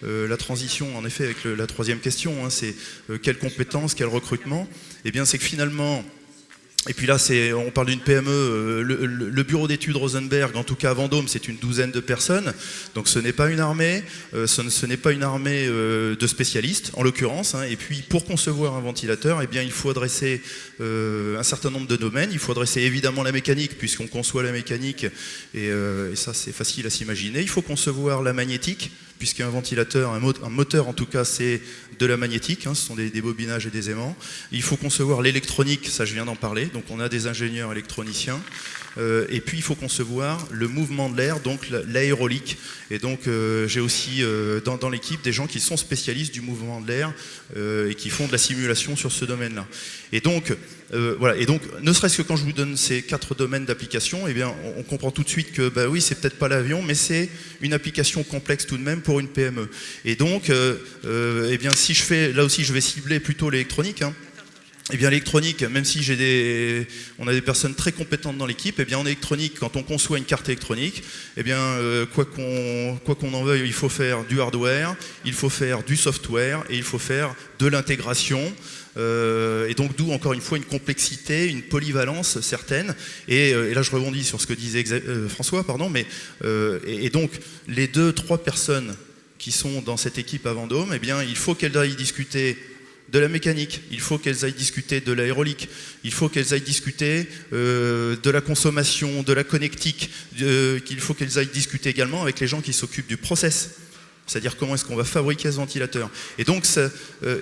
la transition en effet avec la troisième question, hein, c'est quelles compétences, quel recrutement, et bien c'est que finalement... Et puis là, on parle d'une PME, le bureau d'études Rosenberg, en tout cas à Vendôme, c'est une 12aine de personnes. Donc ce n'est pas une armée, ce n'est pas une armée de spécialistes, en l'occurrence. Hein. Et puis pour concevoir un ventilateur, eh bien, il faut adresser un certain nombre de domaines. Il faut adresser évidemment la mécanique, puisqu'on conçoit la mécanique, et ça c'est facile à s'imaginer. Il faut concevoir la magnétique, puisqu'un ventilateur, un moteur en tout cas, c'est de la magnétique, hein, ce sont des bobinages et des aimants. Il faut concevoir l'électronique, ça je viens d'en parler, donc on a des ingénieurs électroniciens. Et puis il faut concevoir le mouvement de l'air, donc l'aérolique. Et donc j'ai aussi dans l'équipe des gens qui sont spécialistes du mouvement de l'air et qui font de la simulation sur ce domaine-là. Et donc voilà. Et donc ne serait-ce que quand je vous donne ces 4 domaines d'application, eh bien on comprend tout de suite que bah oui, c'est peut-être pas l'avion, mais c'est une application complexe tout de même pour une PME. Et donc eh bien si je fais, là aussi je vais cibler plutôt l'électronique. Hein. Eh bien l'électronique, même si on a des personnes très compétentes dans l'équipe, eh bien en électronique, quand on conçoit une carte électronique, eh bien quoi qu'on en veuille, il faut faire du hardware, il faut faire du software et il faut faire de l'intégration. Et donc d'où encore une fois une complexité, une polyvalence certaine. Et là je rebondis sur ce que disait François, pardon, mais et donc les 2-3 personnes qui sont dans cette équipe à Vendôme, eh bien il faut qu'elles aillent discuter de la mécanique, il faut qu'elles aillent discuter de l'aérolique, il faut qu'elles aillent discuter de la consommation, de la connectique, qu'il faut qu'elles aillent discuter également avec les gens qui s'occupent du process, c'est-à-dire comment est-ce qu'on va fabriquer ce ventilateur. Et donc,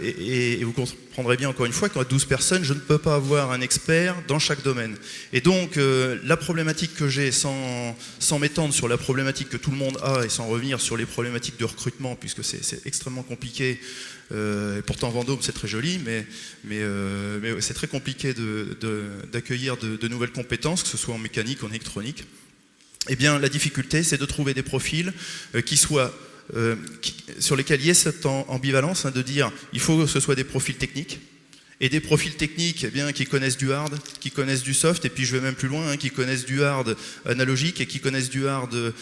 et vous comprendrez bien encore une fois qu'à 12 personnes, je ne peux pas avoir un expert dans chaque domaine. Et donc, la problématique que j'ai, sans m'étendre sur la problématique que tout le monde a et sans revenir sur les problématiques de recrutement, puisque c'est extrêmement compliqué, et pourtant Vendôme c'est très joli, mais c'est très compliqué d'accueillir de nouvelles compétences, que ce soit en mécanique, en électronique. Eh bien, la difficulté, c'est de trouver des profils qui soient sur lesquels il y ait cette ambivalence, hein, de dire il faut que ce soit des profils techniques, et des profils techniques eh bien, qui connaissent du hard, qui connaissent du soft, et puis je vais même plus loin, hein, qui connaissent du hard analogique et qui connaissent du hard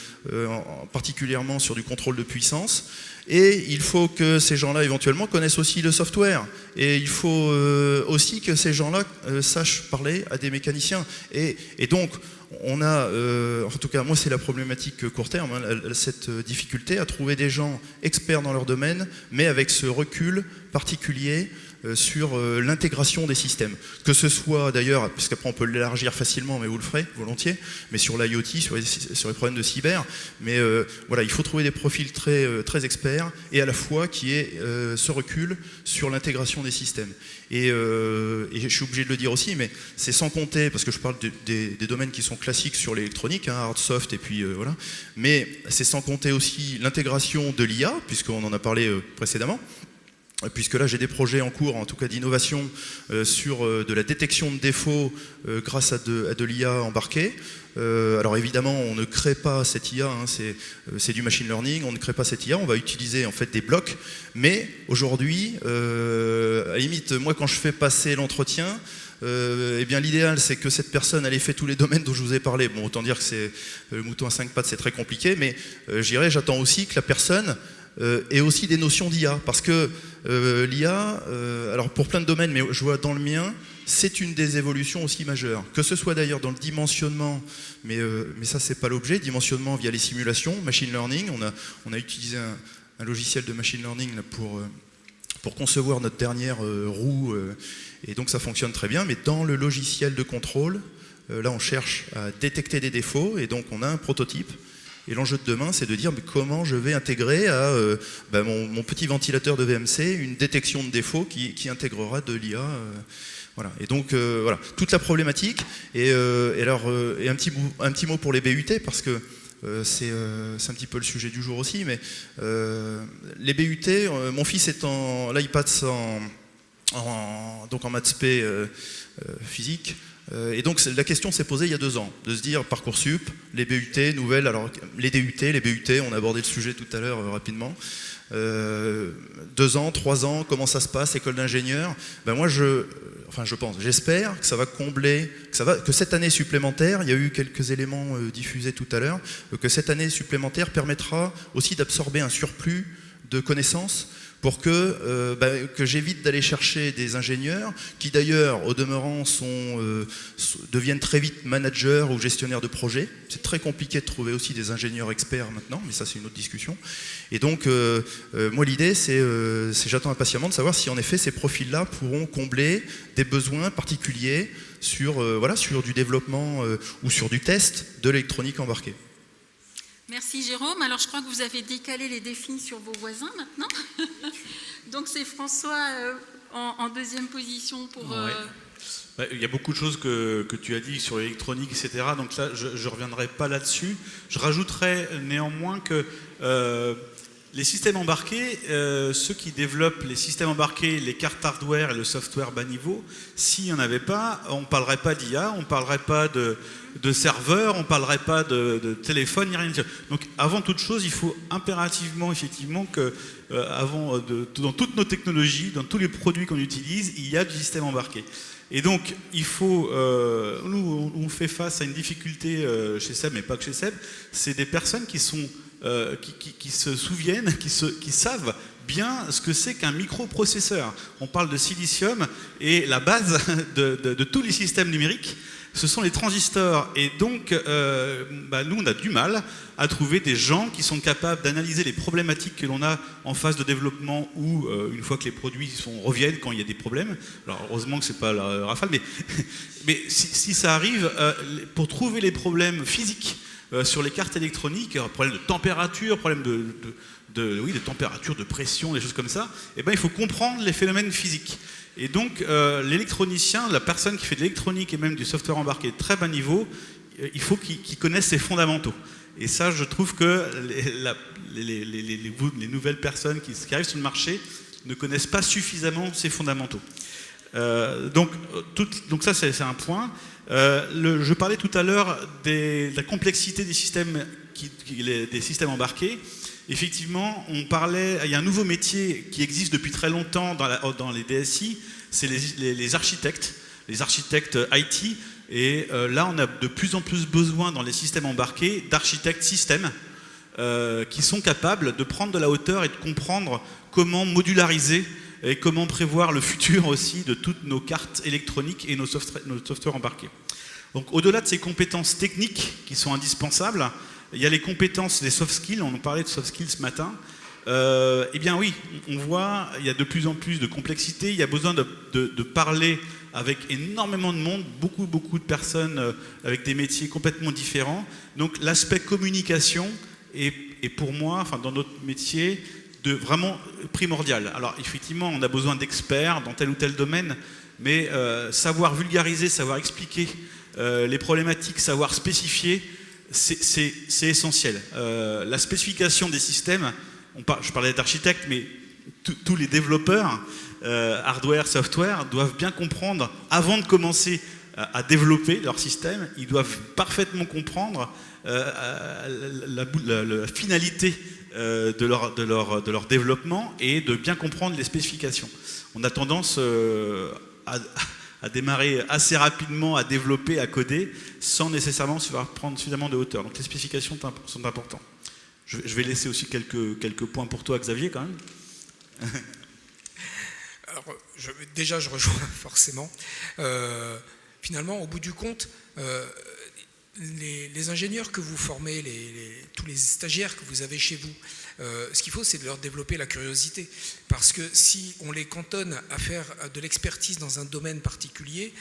particulièrement sur du contrôle de puissance. Et il faut que ces gens-là éventuellement connaissent aussi le software. Et il faut aussi que ces gens-là sachent parler à des mécaniciens. Et donc, on a, en tout cas moi c'est la problématique court terme, hein, cette difficulté à trouver des gens experts dans leur domaine, mais avec ce recul particulier sur l'intégration des systèmes. Que ce soit d'ailleurs, puisqu'après on peut l'élargir facilement, mais vous le ferez volontiers, mais sur l'IoT, sur les problèmes de cyber. Mais voilà, il faut trouver des profils très experts et à la fois qui aient ce recul sur l'intégration des systèmes. Et je suis obligé de le dire aussi, mais c'est sans compter, parce que je parle des domaines qui sont classiques sur l'électronique, hein, hard, soft, et puis voilà, mais c'est sans compter aussi l'intégration de l'IA, puisqu'on en a parlé précédemment, puisque là j'ai des projets en cours, en tout cas d'innovation, sur de la détection de défauts grâce à de l'IA embarquée. Alors évidemment, on ne crée pas cette IA, hein, c'est du machine learning, on ne crée pas cette IA, on va utiliser en fait des blocs, mais aujourd'hui, à la limite, moi quand je fais passer l'entretien, eh bien l'idéal c'est que cette personne elle ait fait tous les domaines dont je vous ai parlé. Bon, autant dire que c'est le mouton à 5 pattes, c'est très compliqué, mais j'attends aussi que la personne ait aussi des notions d'IA, parce que l'IA, alors pour plein de domaines, mais je vois dans le mien, c'est une des évolutions aussi majeures. Que ce soit d'ailleurs dans le dimensionnement, mais ça c'est pas l'objet, dimensionnement via les simulations, machine learning, on a utilisé un logiciel de machine learning là, pour concevoir notre dernière roue, et donc ça fonctionne très bien, mais dans le logiciel de contrôle, là on cherche à détecter des défauts, et donc on a un prototype. Et l'enjeu de demain, c'est de dire mais comment je vais intégrer à mon petit ventilateur de VMC une détection de défauts qui intégrera de l'IA. Voilà. Et donc voilà, toute la problématique. Et un petit mot pour les BUT, parce que c'est un petit peu le sujet du jour aussi. Mais les BUT, mon fils est là il passe donc en maths P physique. Et donc la question s'est posée il y a 2 ans, de se dire Parcoursup, les BUT, nouvelles, alors les DUT, les BUT, on a abordé le sujet tout à l'heure rapidement. 2 ans, 3 ans, comment ça se passe, école d'ingénieur. Moi j'espère que ça va combler, que cette année supplémentaire, il y a eu quelques éléments diffusés tout à l'heure, que cette année supplémentaire permettra aussi d'absorber un surplus de connaissances, pour que j'évite d'aller chercher des ingénieurs qui d'ailleurs au demeurant deviennent très vite managers ou gestionnaires de projets. C'est très compliqué de trouver aussi des ingénieurs experts maintenant, mais ça c'est une autre discussion. Et donc moi l'idée c'est j'attends impatiemment de savoir si en effet ces profils-là pourront combler des besoins particuliers sur du développement ou sur du test de l'électronique embarquée. Merci Jérôme. Alors je crois que vous avez décalé les défis sur vos voisins maintenant. Donc c'est François en deuxième position pour... Ouais. Il y a beaucoup de choses que tu as dit sur l'électronique, etc. Donc là, je ne reviendrai pas là-dessus. Je rajouterai néanmoins que les systèmes embarqués, ceux qui développent les systèmes embarqués, les cartes hardware et le software bas niveau, s'il n'y en avait pas, on ne parlerait pas d'IA, on ne parlerait pas de serveurs, on ne parlerait pas de téléphone, ni rien. Donc avant toute chose, il faut impérativement, effectivement, que dans toutes nos technologies, dans tous les produits qu'on utilise, il y a du système embarqué. Et donc, il faut... nous, on fait face à une difficulté chez SEB, mais pas que chez SEB, c'est des personnes qui sont... qui se souviennent, qui savent bien ce que c'est qu'un microprocesseur. On parle de silicium et la base de tous les systèmes numériques, ce sont les transistors. Et donc, nous, on a du mal à trouver des gens qui sont capables d'analyser les problématiques que l'on a en phase de développement ou une fois que les produits reviennent quand il y a des problèmes. Alors, heureusement que ce n'est pas la rafale, mais si ça arrive, pour trouver les problèmes physiques sur les cartes électroniques, problème de température, problème de température, de pression, des choses comme ça, il faut comprendre les phénomènes physiques. Et donc, l'électronicien, la personne qui fait de l'électronique et même du software embarqué de très bas niveau, il faut qu'il connaisse ses fondamentaux. Et ça, je trouve que les nouvelles personnes qui arrivent sur le marché ne connaissent pas suffisamment ces fondamentaux. Donc ça, c'est un point. Je parlais tout à l'heure de la complexité des systèmes, des systèmes embarqués. Effectivement, il y a un nouveau métier qui existe depuis très longtemps dans les DSI, c'est les architectes IT. Et là, on a de plus en plus besoin dans les systèmes embarqués d'architectes systèmes qui sont capables de prendre de la hauteur et de comprendre comment modulariser et comment prévoir le futur aussi de toutes nos cartes électroniques et nos softwares embarqués. Donc au-delà de ces compétences techniques qui sont indispensables, il y a les compétences, les soft skills, on en parlait de soft skills ce matin, Eh bien oui, on voit, il y a de plus en plus de complexité, il y a besoin de parler avec énormément de monde, beaucoup de personnes avec des métiers complètement différents. Donc l'aspect communication est pour moi, enfin dans notre métier, vraiment primordial. Alors effectivement, on a besoin d'experts dans tel ou tel domaine, mais savoir vulgariser, savoir expliquer les problématiques, savoir spécifier, c'est essentiel. La spécification des systèmes, je parlais d'architectes, mais tous les développeurs, hardware, software, doivent bien comprendre, avant de commencer à développer leur système, ils doivent parfaitement comprendre la finalité de leur développement et de bien comprendre les spécifications. On a tendance à démarrer assez rapidement, à développer, à coder, sans nécessairement se faire prendre suffisamment de hauteur. Donc les spécifications sont importantes. Je vais laisser aussi quelques points pour toi, Xavier, quand même. Alors, je rejoins forcément. Finalement, au bout du compte, les ingénieurs que vous formez, tous les stagiaires que vous avez chez vous, ce qu'il faut, c'est de leur développer la curiosité. Parce que si on les cantonne à faire de l'expertise dans un domaine particulier,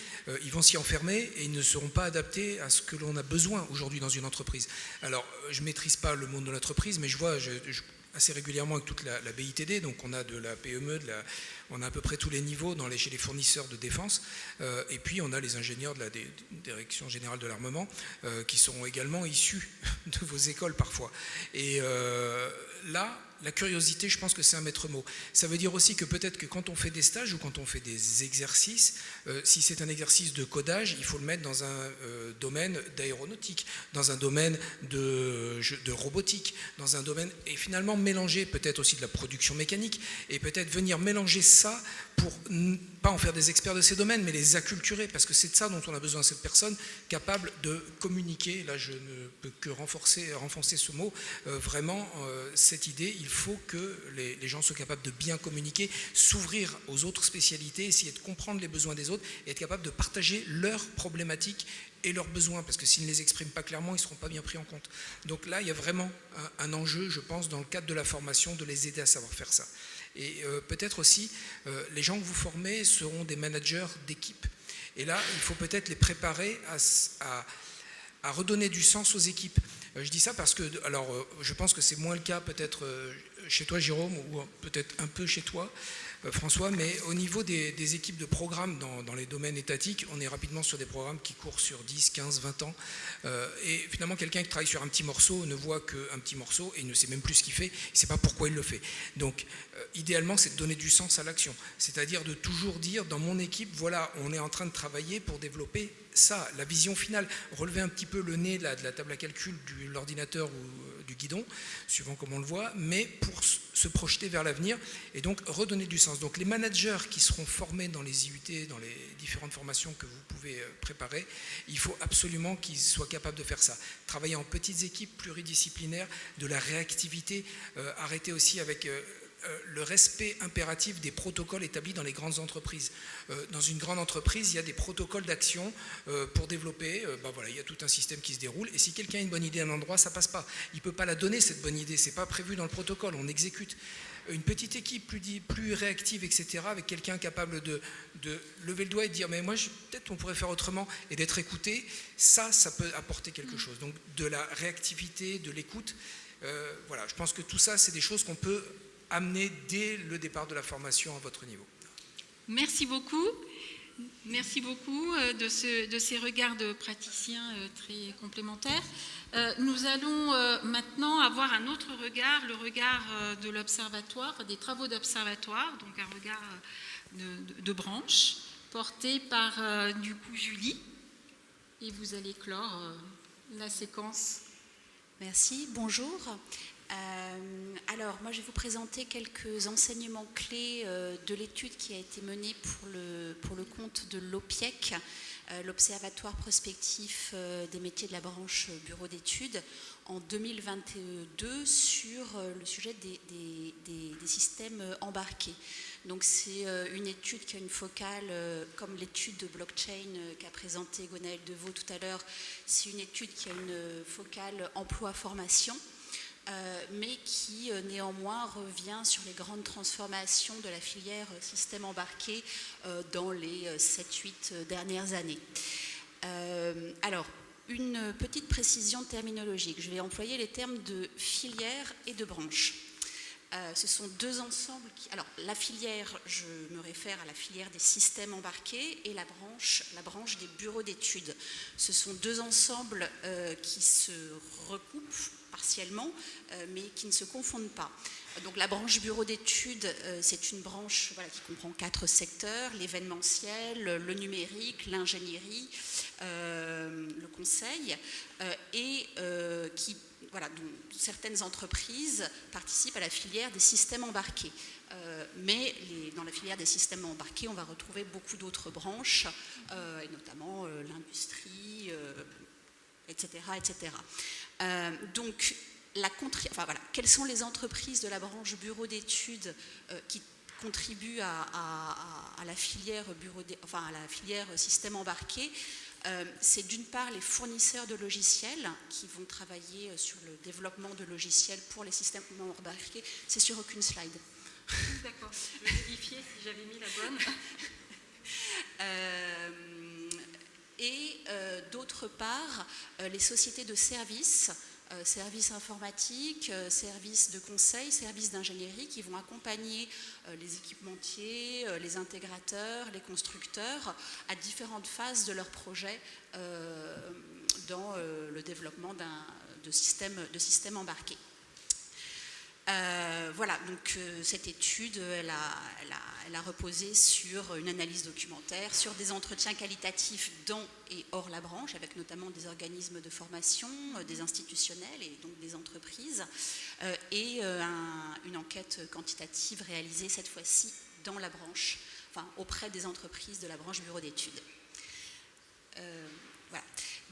ils vont s'y enfermer et ils ne seront pas adaptés à ce que l'on a besoin aujourd'hui dans une entreprise. Alors, je ne maîtrise pas le monde de l'entreprise, mais je vois assez régulièrement avec toute la BITD, donc on a de la PME, on a à peu près tous les niveaux chez les fournisseurs de défense, et puis on a les ingénieurs de la Direction Générale de l'Armement, qui sont également issus de vos écoles parfois. Et là, la curiosité, je pense que c'est un maître mot. Ça veut dire aussi que peut-être que quand on fait des stages ou quand on fait des exercices, si c'est un exercice de codage, il faut le mettre dans un domaine d'aéronautique, dans un domaine de robotique, dans un domaine, et finalement mélanger peut-être aussi de la production mécanique, et peut-être venir mélanger ça pour pas en faire des experts de ces domaines, mais les acculturer, parce que c'est de ça dont on a besoin, cette personne capable de communiquer. Là, je ne peux que renforcer ce mot, vraiment cette idée. Il faut que les gens soient capables de bien communiquer, s'ouvrir aux autres spécialités, essayer de comprendre les besoins des autres et être capable de partager leurs problématiques et leurs besoins, parce que s'ils ne les expriment pas clairement, ils ne seront pas bien pris en compte. Donc là, il y a vraiment un enjeu, je pense, dans le cadre de la formation, de les aider à savoir faire ça. Et peut-être aussi, les gens que vous formez seront des managers d'équipe. Et là, il faut peut-être les préparer à redonner du sens aux équipes. Je dis ça parce que, alors, je pense que c'est moins le cas peut-être chez toi, Jérôme, ou peut-être un peu chez toi, François, mais au niveau des équipes de programmes dans les domaines étatiques, on est rapidement sur des programmes qui courent sur 10, 15, 20 ans. Et finalement, quelqu'un qui travaille sur un petit morceau ne voit qu'un petit morceau et il ne sait même plus ce qu'il fait, il ne sait pas pourquoi il le fait. Donc, idéalement, c'est de donner du sens à l'action. C'est-à-dire de toujours dire, dans mon équipe, voilà, on est en train de travailler pour développer ça, la vision finale, relever un petit peu le nez de la table à calcul de l'ordinateur ou du guidon, suivant comment on le voit, mais pour se projeter vers l'avenir et donc redonner du sens. Donc les managers qui seront formés dans les IUT, dans les différentes formations que vous pouvez préparer, il faut absolument qu'ils soient capables de faire ça. Travailler en petites équipes pluridisciplinaires, de la réactivité, arrêter aussi avec le respect impératif des protocoles établis dans les grandes entreprises. Dans une grande entreprise, il y a des protocoles d'action pour développer. Voilà, il y a tout un système qui se déroule. Et si quelqu'un a une bonne idée à un endroit, ça ne passe pas. Il ne peut pas la donner, cette bonne idée. Ce n'est pas prévu dans le protocole, on exécute. Une petite équipe plus réactive, etc., avec quelqu'un capable de lever le doigt et de dire « mais moi, peut-être on pourrait faire autrement » et d'être écouté, ça peut apporter quelque chose. Donc de la réactivité, de l'écoute. Voilà, je pense que tout ça, c'est des choses qu'on peut amener dès le départ de la formation à votre niveau. Merci beaucoup. Merci beaucoup de ces regards de praticiens très complémentaires. Nous allons maintenant avoir un autre regard, le regard de l'observatoire, des travaux d'observatoire, donc un regard de branche, porté par du coup Julie. Et vous allez clore la séquence. Merci, bonjour. Alors, moi, je vais vous présenter quelques enseignements clés de l'étude qui a été menée pour le compte de l'OPIEC, l'Observatoire prospectif des métiers de la branche bureau d'études, en 2022 sur le sujet des systèmes embarqués. Donc, c'est une étude qui a une focale, comme l'étude de blockchain qu'a présentée Gwenaëlle Devaux tout à l'heure, c'est une étude qui a une focale emploi-formation. mais qui néanmoins revient sur les grandes transformations de la filière système embarqué dans les 7-8 dernières années. Alors, une petite précision terminologique. Je vais employer les termes de filière et de branche. Ce sont deux ensembles qui... Alors, la filière, je me réfère à la filière des systèmes embarqués, et la branche des bureaux d'études. Ce sont deux ensembles qui se recoupent partiellement, mais qui ne se confondent pas. Donc, la branche bureau d'études, c'est une branche qui comprend 4 secteurs: l'événementiel, le numérique, l'ingénierie, le conseil, et qui... dont certaines entreprises participent à la filière des systèmes embarqués. Mais dans la filière des systèmes embarqués, on va retrouver beaucoup d'autres branches, et notamment l'industrie, etc. etc. Donc, quelles sont les entreprises de la branche bureau d'études qui contribuent à la filière à la filière système embarqué? C'est d'une part les fournisseurs de logiciels qui vont travailler sur le développement de logiciels pour les systèmes embarqués. C'est sur aucune slide. D'accord, je vais vérifier si j'avais mis la bonne. D'autre part, les sociétés de services, services informatiques, services de conseil, services d'ingénierie qui vont accompagner les équipementiers, les intégrateurs, les constructeurs à différentes phases de leur projet dans le développement de systèmes embarqués. Donc cette étude, elle a reposé sur une analyse documentaire, sur des entretiens qualitatifs dans et hors la branche, avec notamment des organismes de formation, des institutionnels et donc des entreprises, et une enquête quantitative réalisée cette fois-ci dans la branche, auprès des entreprises de la branche bureau d'études.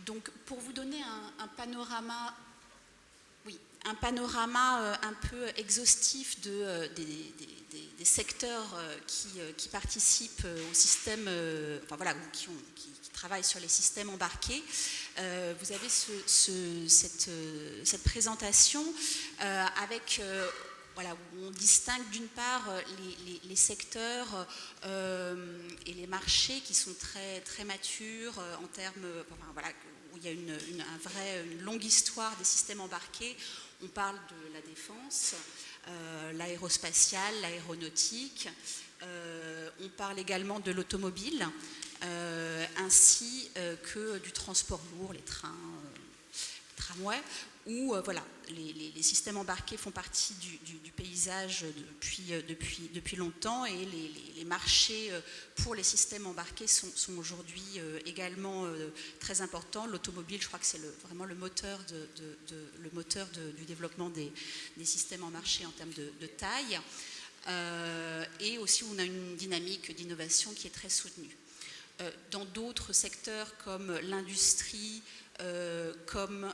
Donc pour vous donner un panorama un peu exhaustif des secteurs qui participent au système, qui travaillent sur les systèmes embarqués. Vous avez cette présentation avec... où on distingue d'une part les secteurs et les marchés qui sont très, très matures en termes... où il y a une longue histoire des systèmes embarqués. On parle de la défense, l'aérospatiale, l'aéronautique. On parle également de l'automobile, ainsi que du transport lourd, les trains, les tramways, où les systèmes embarqués font partie du paysage depuis longtemps, et les marchés pour les systèmes embarqués sont aujourd'hui également très importants. L'automobile, je crois que c'est vraiment le moteur du développement des systèmes en marché en termes de taille, et aussi on a une dynamique d'innovation qui est très soutenue. Dans d'autres secteurs comme l'industrie, comme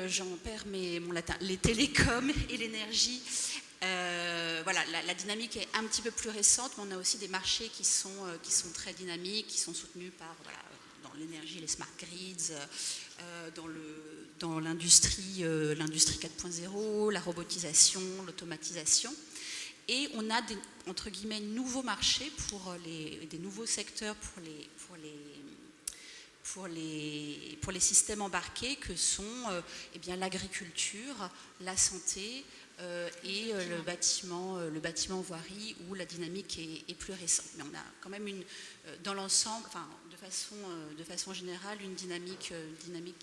j'en perds mon latin, les télécoms et l'énergie, la dynamique est un petit peu plus récente, mais on a aussi des marchés qui sont très dynamiques, qui sont soutenus par dans l'énergie, les smart grids, dans l'industrie 4.0, la robotisation, l'automatisation. Et on a entre guillemets nouveaux marchés des nouveaux secteurs pour les systèmes embarqués que sont l'agriculture, la santé et le bâtiment voirie, où la dynamique est plus récente. Mais on a quand même dans l'ensemble, de façon générale, une dynamique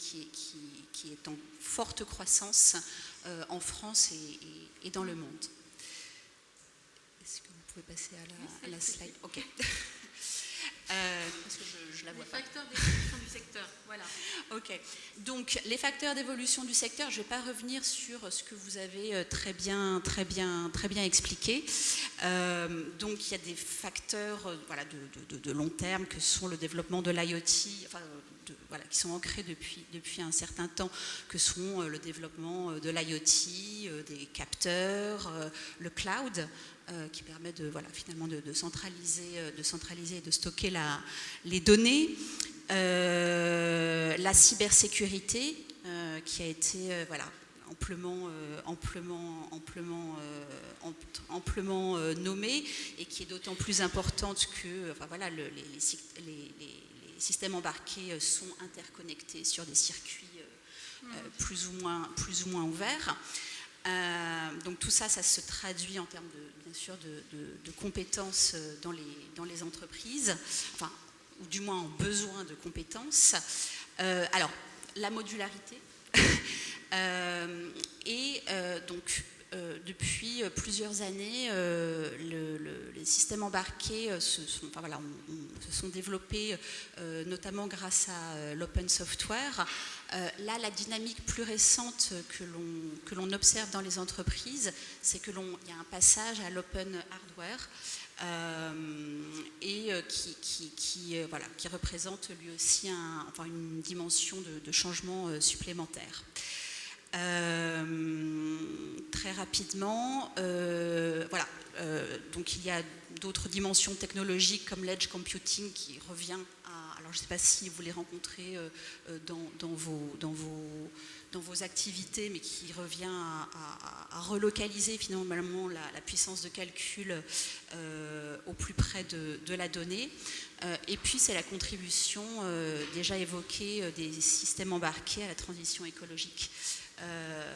qui est en forte croissance en France et dans le monde. Est-ce que vous pouvez passer à la slide? Ok. Parce que je la vois pas. Les facteurs d'évolution du secteur, voilà. Ok. Donc, les facteurs d'évolution du secteur, je ne vais pas revenir sur ce que vous avez très bien expliqué. Donc, il y a des facteurs de long terme que sont le développement de l'IoT, qui sont ancrés depuis un certain temps, que sont le développement de l'IoT, des capteurs, le cloud, qui permet finalement de centraliser et de stocker les données, la La cybersécurité, qui a été amplement nommée et qui est d'autant plus importante que les systèmes embarqués sont interconnectés sur des circuits plus ou moins ouverts. Donc tout ça se traduit en termes bien sûr de compétences dans les entreprises, ou du moins en besoin de compétences. Alors, la modularité. Depuis plusieurs années, les systèmes embarqués se sont développés, notamment grâce à l'open software. Là, la dynamique plus récente que l'on observe dans les entreprises, c'est qu'il y a un passage à l'open hardware. Qui représente lui aussi une dimension de changement supplémentaire. Très rapidement, donc il y a d'autres dimensions technologiques comme l'edge computing qui revient à... Alors je ne sais pas si vous les rencontrez dans vos activités, mais qui revient à relocaliser finalement la puissance de calcul au plus près de la donnée. Et puis c'est la contribution déjà évoquée des systèmes embarqués à la transition écologique,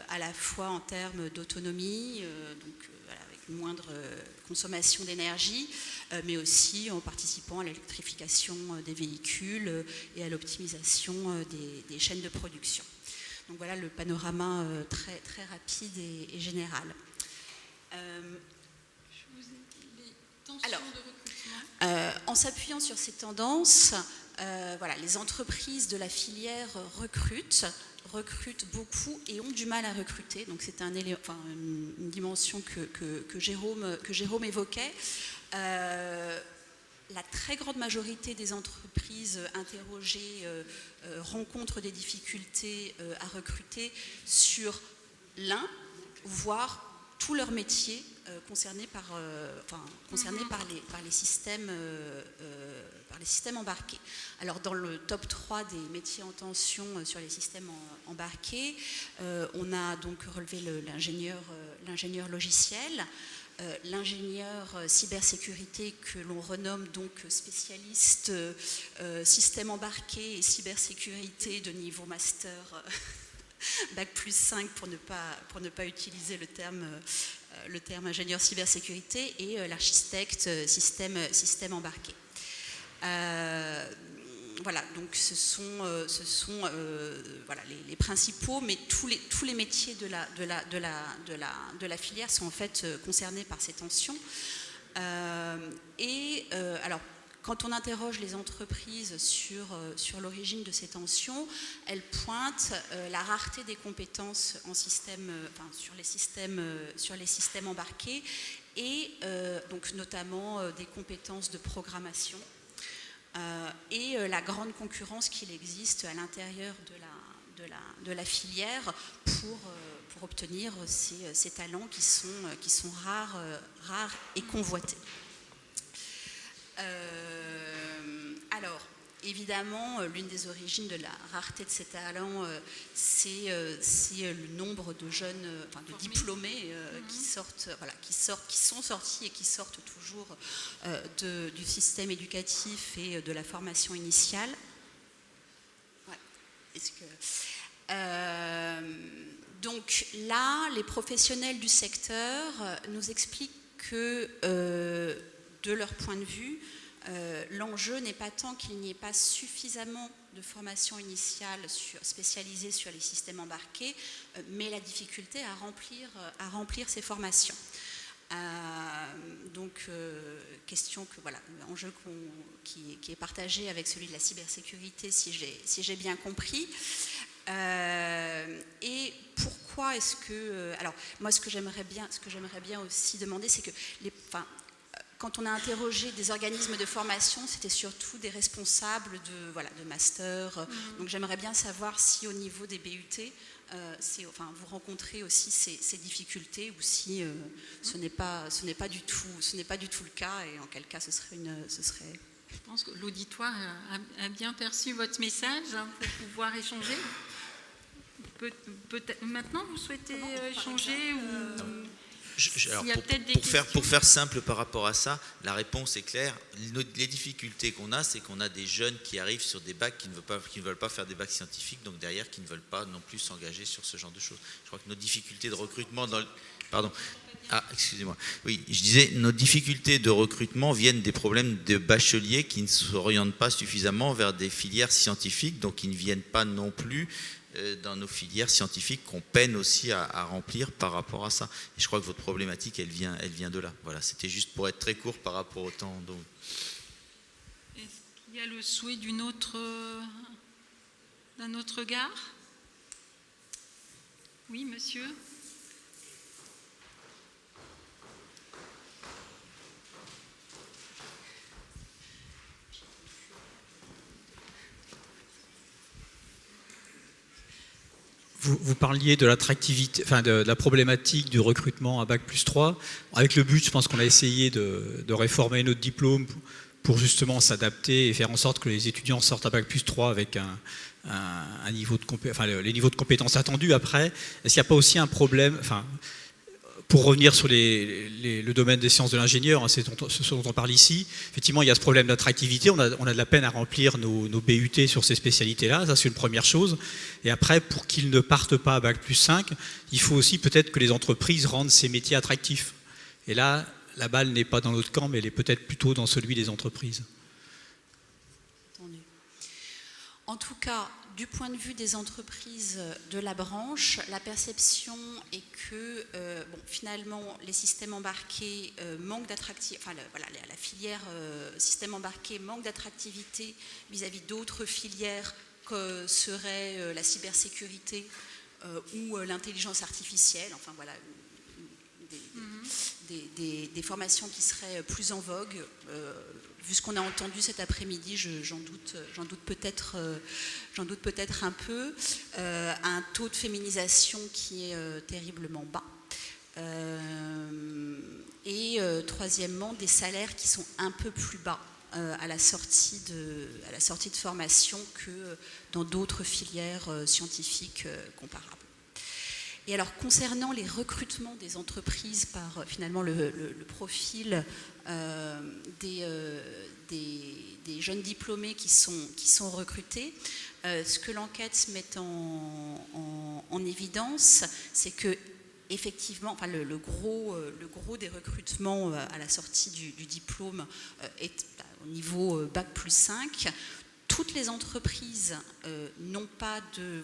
à la fois en termes d'autonomie, avec une moindre consommation d'énergie, mais aussi en participant à l'électrification des véhicules et à l'optimisation des chaînes de production. Donc voilà le panorama très, très rapide et général. Alors, en s'appuyant sur ces tendances, les entreprises de la filière recrutent beaucoup et ont du mal à recruter. Donc c'est une dimension que Jérôme évoquait. La très grande majorité des entreprises interrogées rencontrent des difficultés à recruter sur l'un, voire tout leur métier concernés par les systèmes embarqués. Alors dans le top 3 des métiers en tension sur les systèmes embarqués, on a donc relevé l'ingénieur logiciel, l'ingénieur cybersécurité que l'on renomme donc spécialiste système embarqué et cybersécurité de niveau master Bac plus 5 pour ne pas utiliser le terme ingénieur cybersécurité, et l'architecte système embarqué. Donc ce sont les principaux, mais tous les métiers de la filière sont en fait concernés par ces tensions. Alors, quand on interroge les entreprises sur l'origine de ces tensions, elles pointent la rareté des compétences sur les systèmes embarqués, et donc notamment des compétences de programmation, et la grande concurrence qu'il existe à l'intérieur de la filière pour obtenir ces talents qui sont rares et convoités. Alors, évidemment, l'une des origines de la rareté de ces talents, c'est le nombre de jeunes, de diplômés qui sont sortis et qui sortent toujours du système éducatif et de la formation initiale. Donc là, les professionnels du secteur nous expliquent que, de leur point de vue, l'enjeu n'est pas tant qu'il n'y ait pas suffisamment de formation initiale spécialisée sur les systèmes embarqués, mais la difficulté à remplir ces formations. Question enjeu qui est partagé avec celui de la cybersécurité, si j'ai bien compris. Et pourquoi est-ce que... alors, moi, ce que j'aimerais bien aussi demander, c'est que quand on a interrogé des organismes de formation, c'était surtout des responsables de master. Donc j'aimerais bien savoir si au niveau des BUT, vous rencontrez aussi ces difficultés, ou si ce n'est pas du tout le cas, et en quel cas ce serait Je pense que l'auditoire a bien perçu votre message pour pouvoir échanger. Maintenant, vous souhaitez échanger Pour faire simple par rapport à ça, la réponse est claire. Les difficultés qu'on a, c'est qu'on a des jeunes qui arrivent sur des bacs qui ne veulent pas faire des bacs scientifiques, donc derrière qui ne veulent pas non plus s'engager sur ce genre de choses. Je crois que nos difficultés de recrutement Pardon. Ah, excusez-moi. Oui, je disais, nos difficultés de recrutement viennent des problèmes de bacheliers qui ne s'orientent pas suffisamment vers des filières scientifiques, donc qui ne viennent pas non plus dans nos filières scientifiques qu'on peine aussi à remplir par rapport à ça. Et je crois que votre problématique, elle vient de là. Voilà, c'était juste pour être très court par rapport au temps. Donc. Est-ce qu'il y a le souhait d'un autre regard? Oui, monsieur. Vous parliez de l'attractivité, enfin de la problématique du recrutement à Bac+3. Avec le but, je pense qu'on a essayé de réformer notre diplôme pour justement s'adapter et faire en sorte que les étudiants sortent à Bac+3 avec un niveau de les niveaux de compétences attendus. Après, est-ce qu'il n'y a pas aussi un problème, pour revenir sur le domaine des sciences de l'ingénieur, hein, c'est ce dont on parle ici, effectivement, il y a ce problème d'attractivité, on a de la peine à remplir nos BUT sur ces spécialités-là, ça c'est une première chose. Et après, pour qu'ils ne partent pas à Bac+5, il faut aussi peut-être que les entreprises rendent ces métiers attractifs. Et là, la balle n'est pas dans l'autre camp, mais elle est peut-être plutôt dans celui des entreprises. Entendu. En tout cas, du point de vue des entreprises de la branche, la perception est que finalement les systèmes embarqués manquent d'attractivité, la filière système embarqué manque d'attractivité vis-à-vis d'autres filières que serait la cybersécurité ou l'intelligence artificielle, des formations qui seraient plus en vogue. Vu ce qu'on a entendu cet après-midi, j'en doute peut-être un peu. Un taux de féminisation qui est terriblement bas. Et troisièmement, des salaires qui sont un peu plus bas à la sortie de formation que dans d'autres filières scientifiques comparables. Et alors, concernant les recrutements des entreprises par finalement le profil des jeunes diplômés qui sont recrutés, ce que l'enquête met en évidence, c'est que effectivement, le gros des recrutements à la sortie du diplôme est au niveau Bac+5. Toutes les entreprises n'ont pas de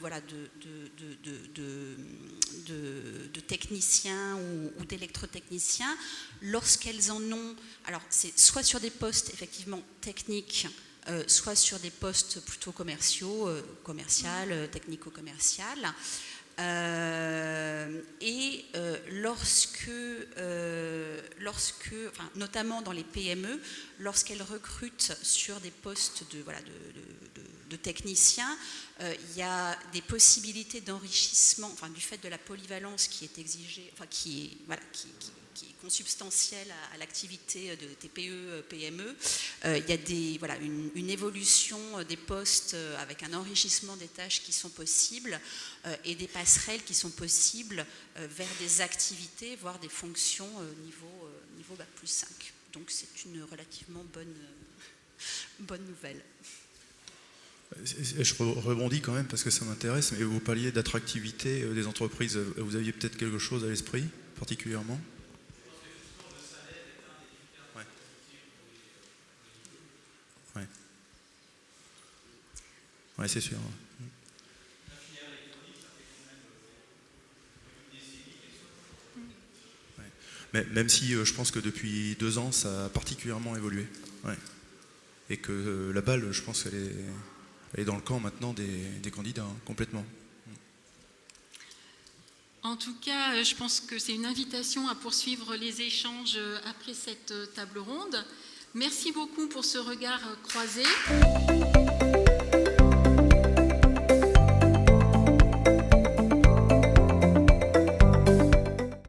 techniciens ou d'électrotechniciens. Lorsqu'elles en ont, alors c'est soit sur des postes effectivement techniques, soit sur des postes plutôt commerciaux, technico-commercial. Notamment dans les PME, lorsqu'elles recrutent sur des postes de techniciens, il y a des possibilités d'enrichissement, du fait de la polyvalence qui est exigée, qui est consubstantielle à l'activité de TPE, PME. Il y a une évolution des postes avec un enrichissement des tâches qui sont possibles et des passerelles qui sont possibles vers des activités, voire des fonctions niveau Bac+5. Donc c'est une relativement bonne nouvelle. Je rebondis quand même parce que ça m'intéresse, mais vous parliez d'attractivité des entreprises. Vous aviez peut-être quelque chose à l'esprit particulièrement ? Oui, c'est sûr. Ouais. Mais même si je pense que depuis 2 ans, ça a particulièrement évolué. Ouais. Et que la balle, je pense qu'elle est dans le camp maintenant des candidats, complètement. En tout cas, je pense que c'est une invitation à poursuivre les échanges après cette table ronde. Merci beaucoup pour ce regard croisé.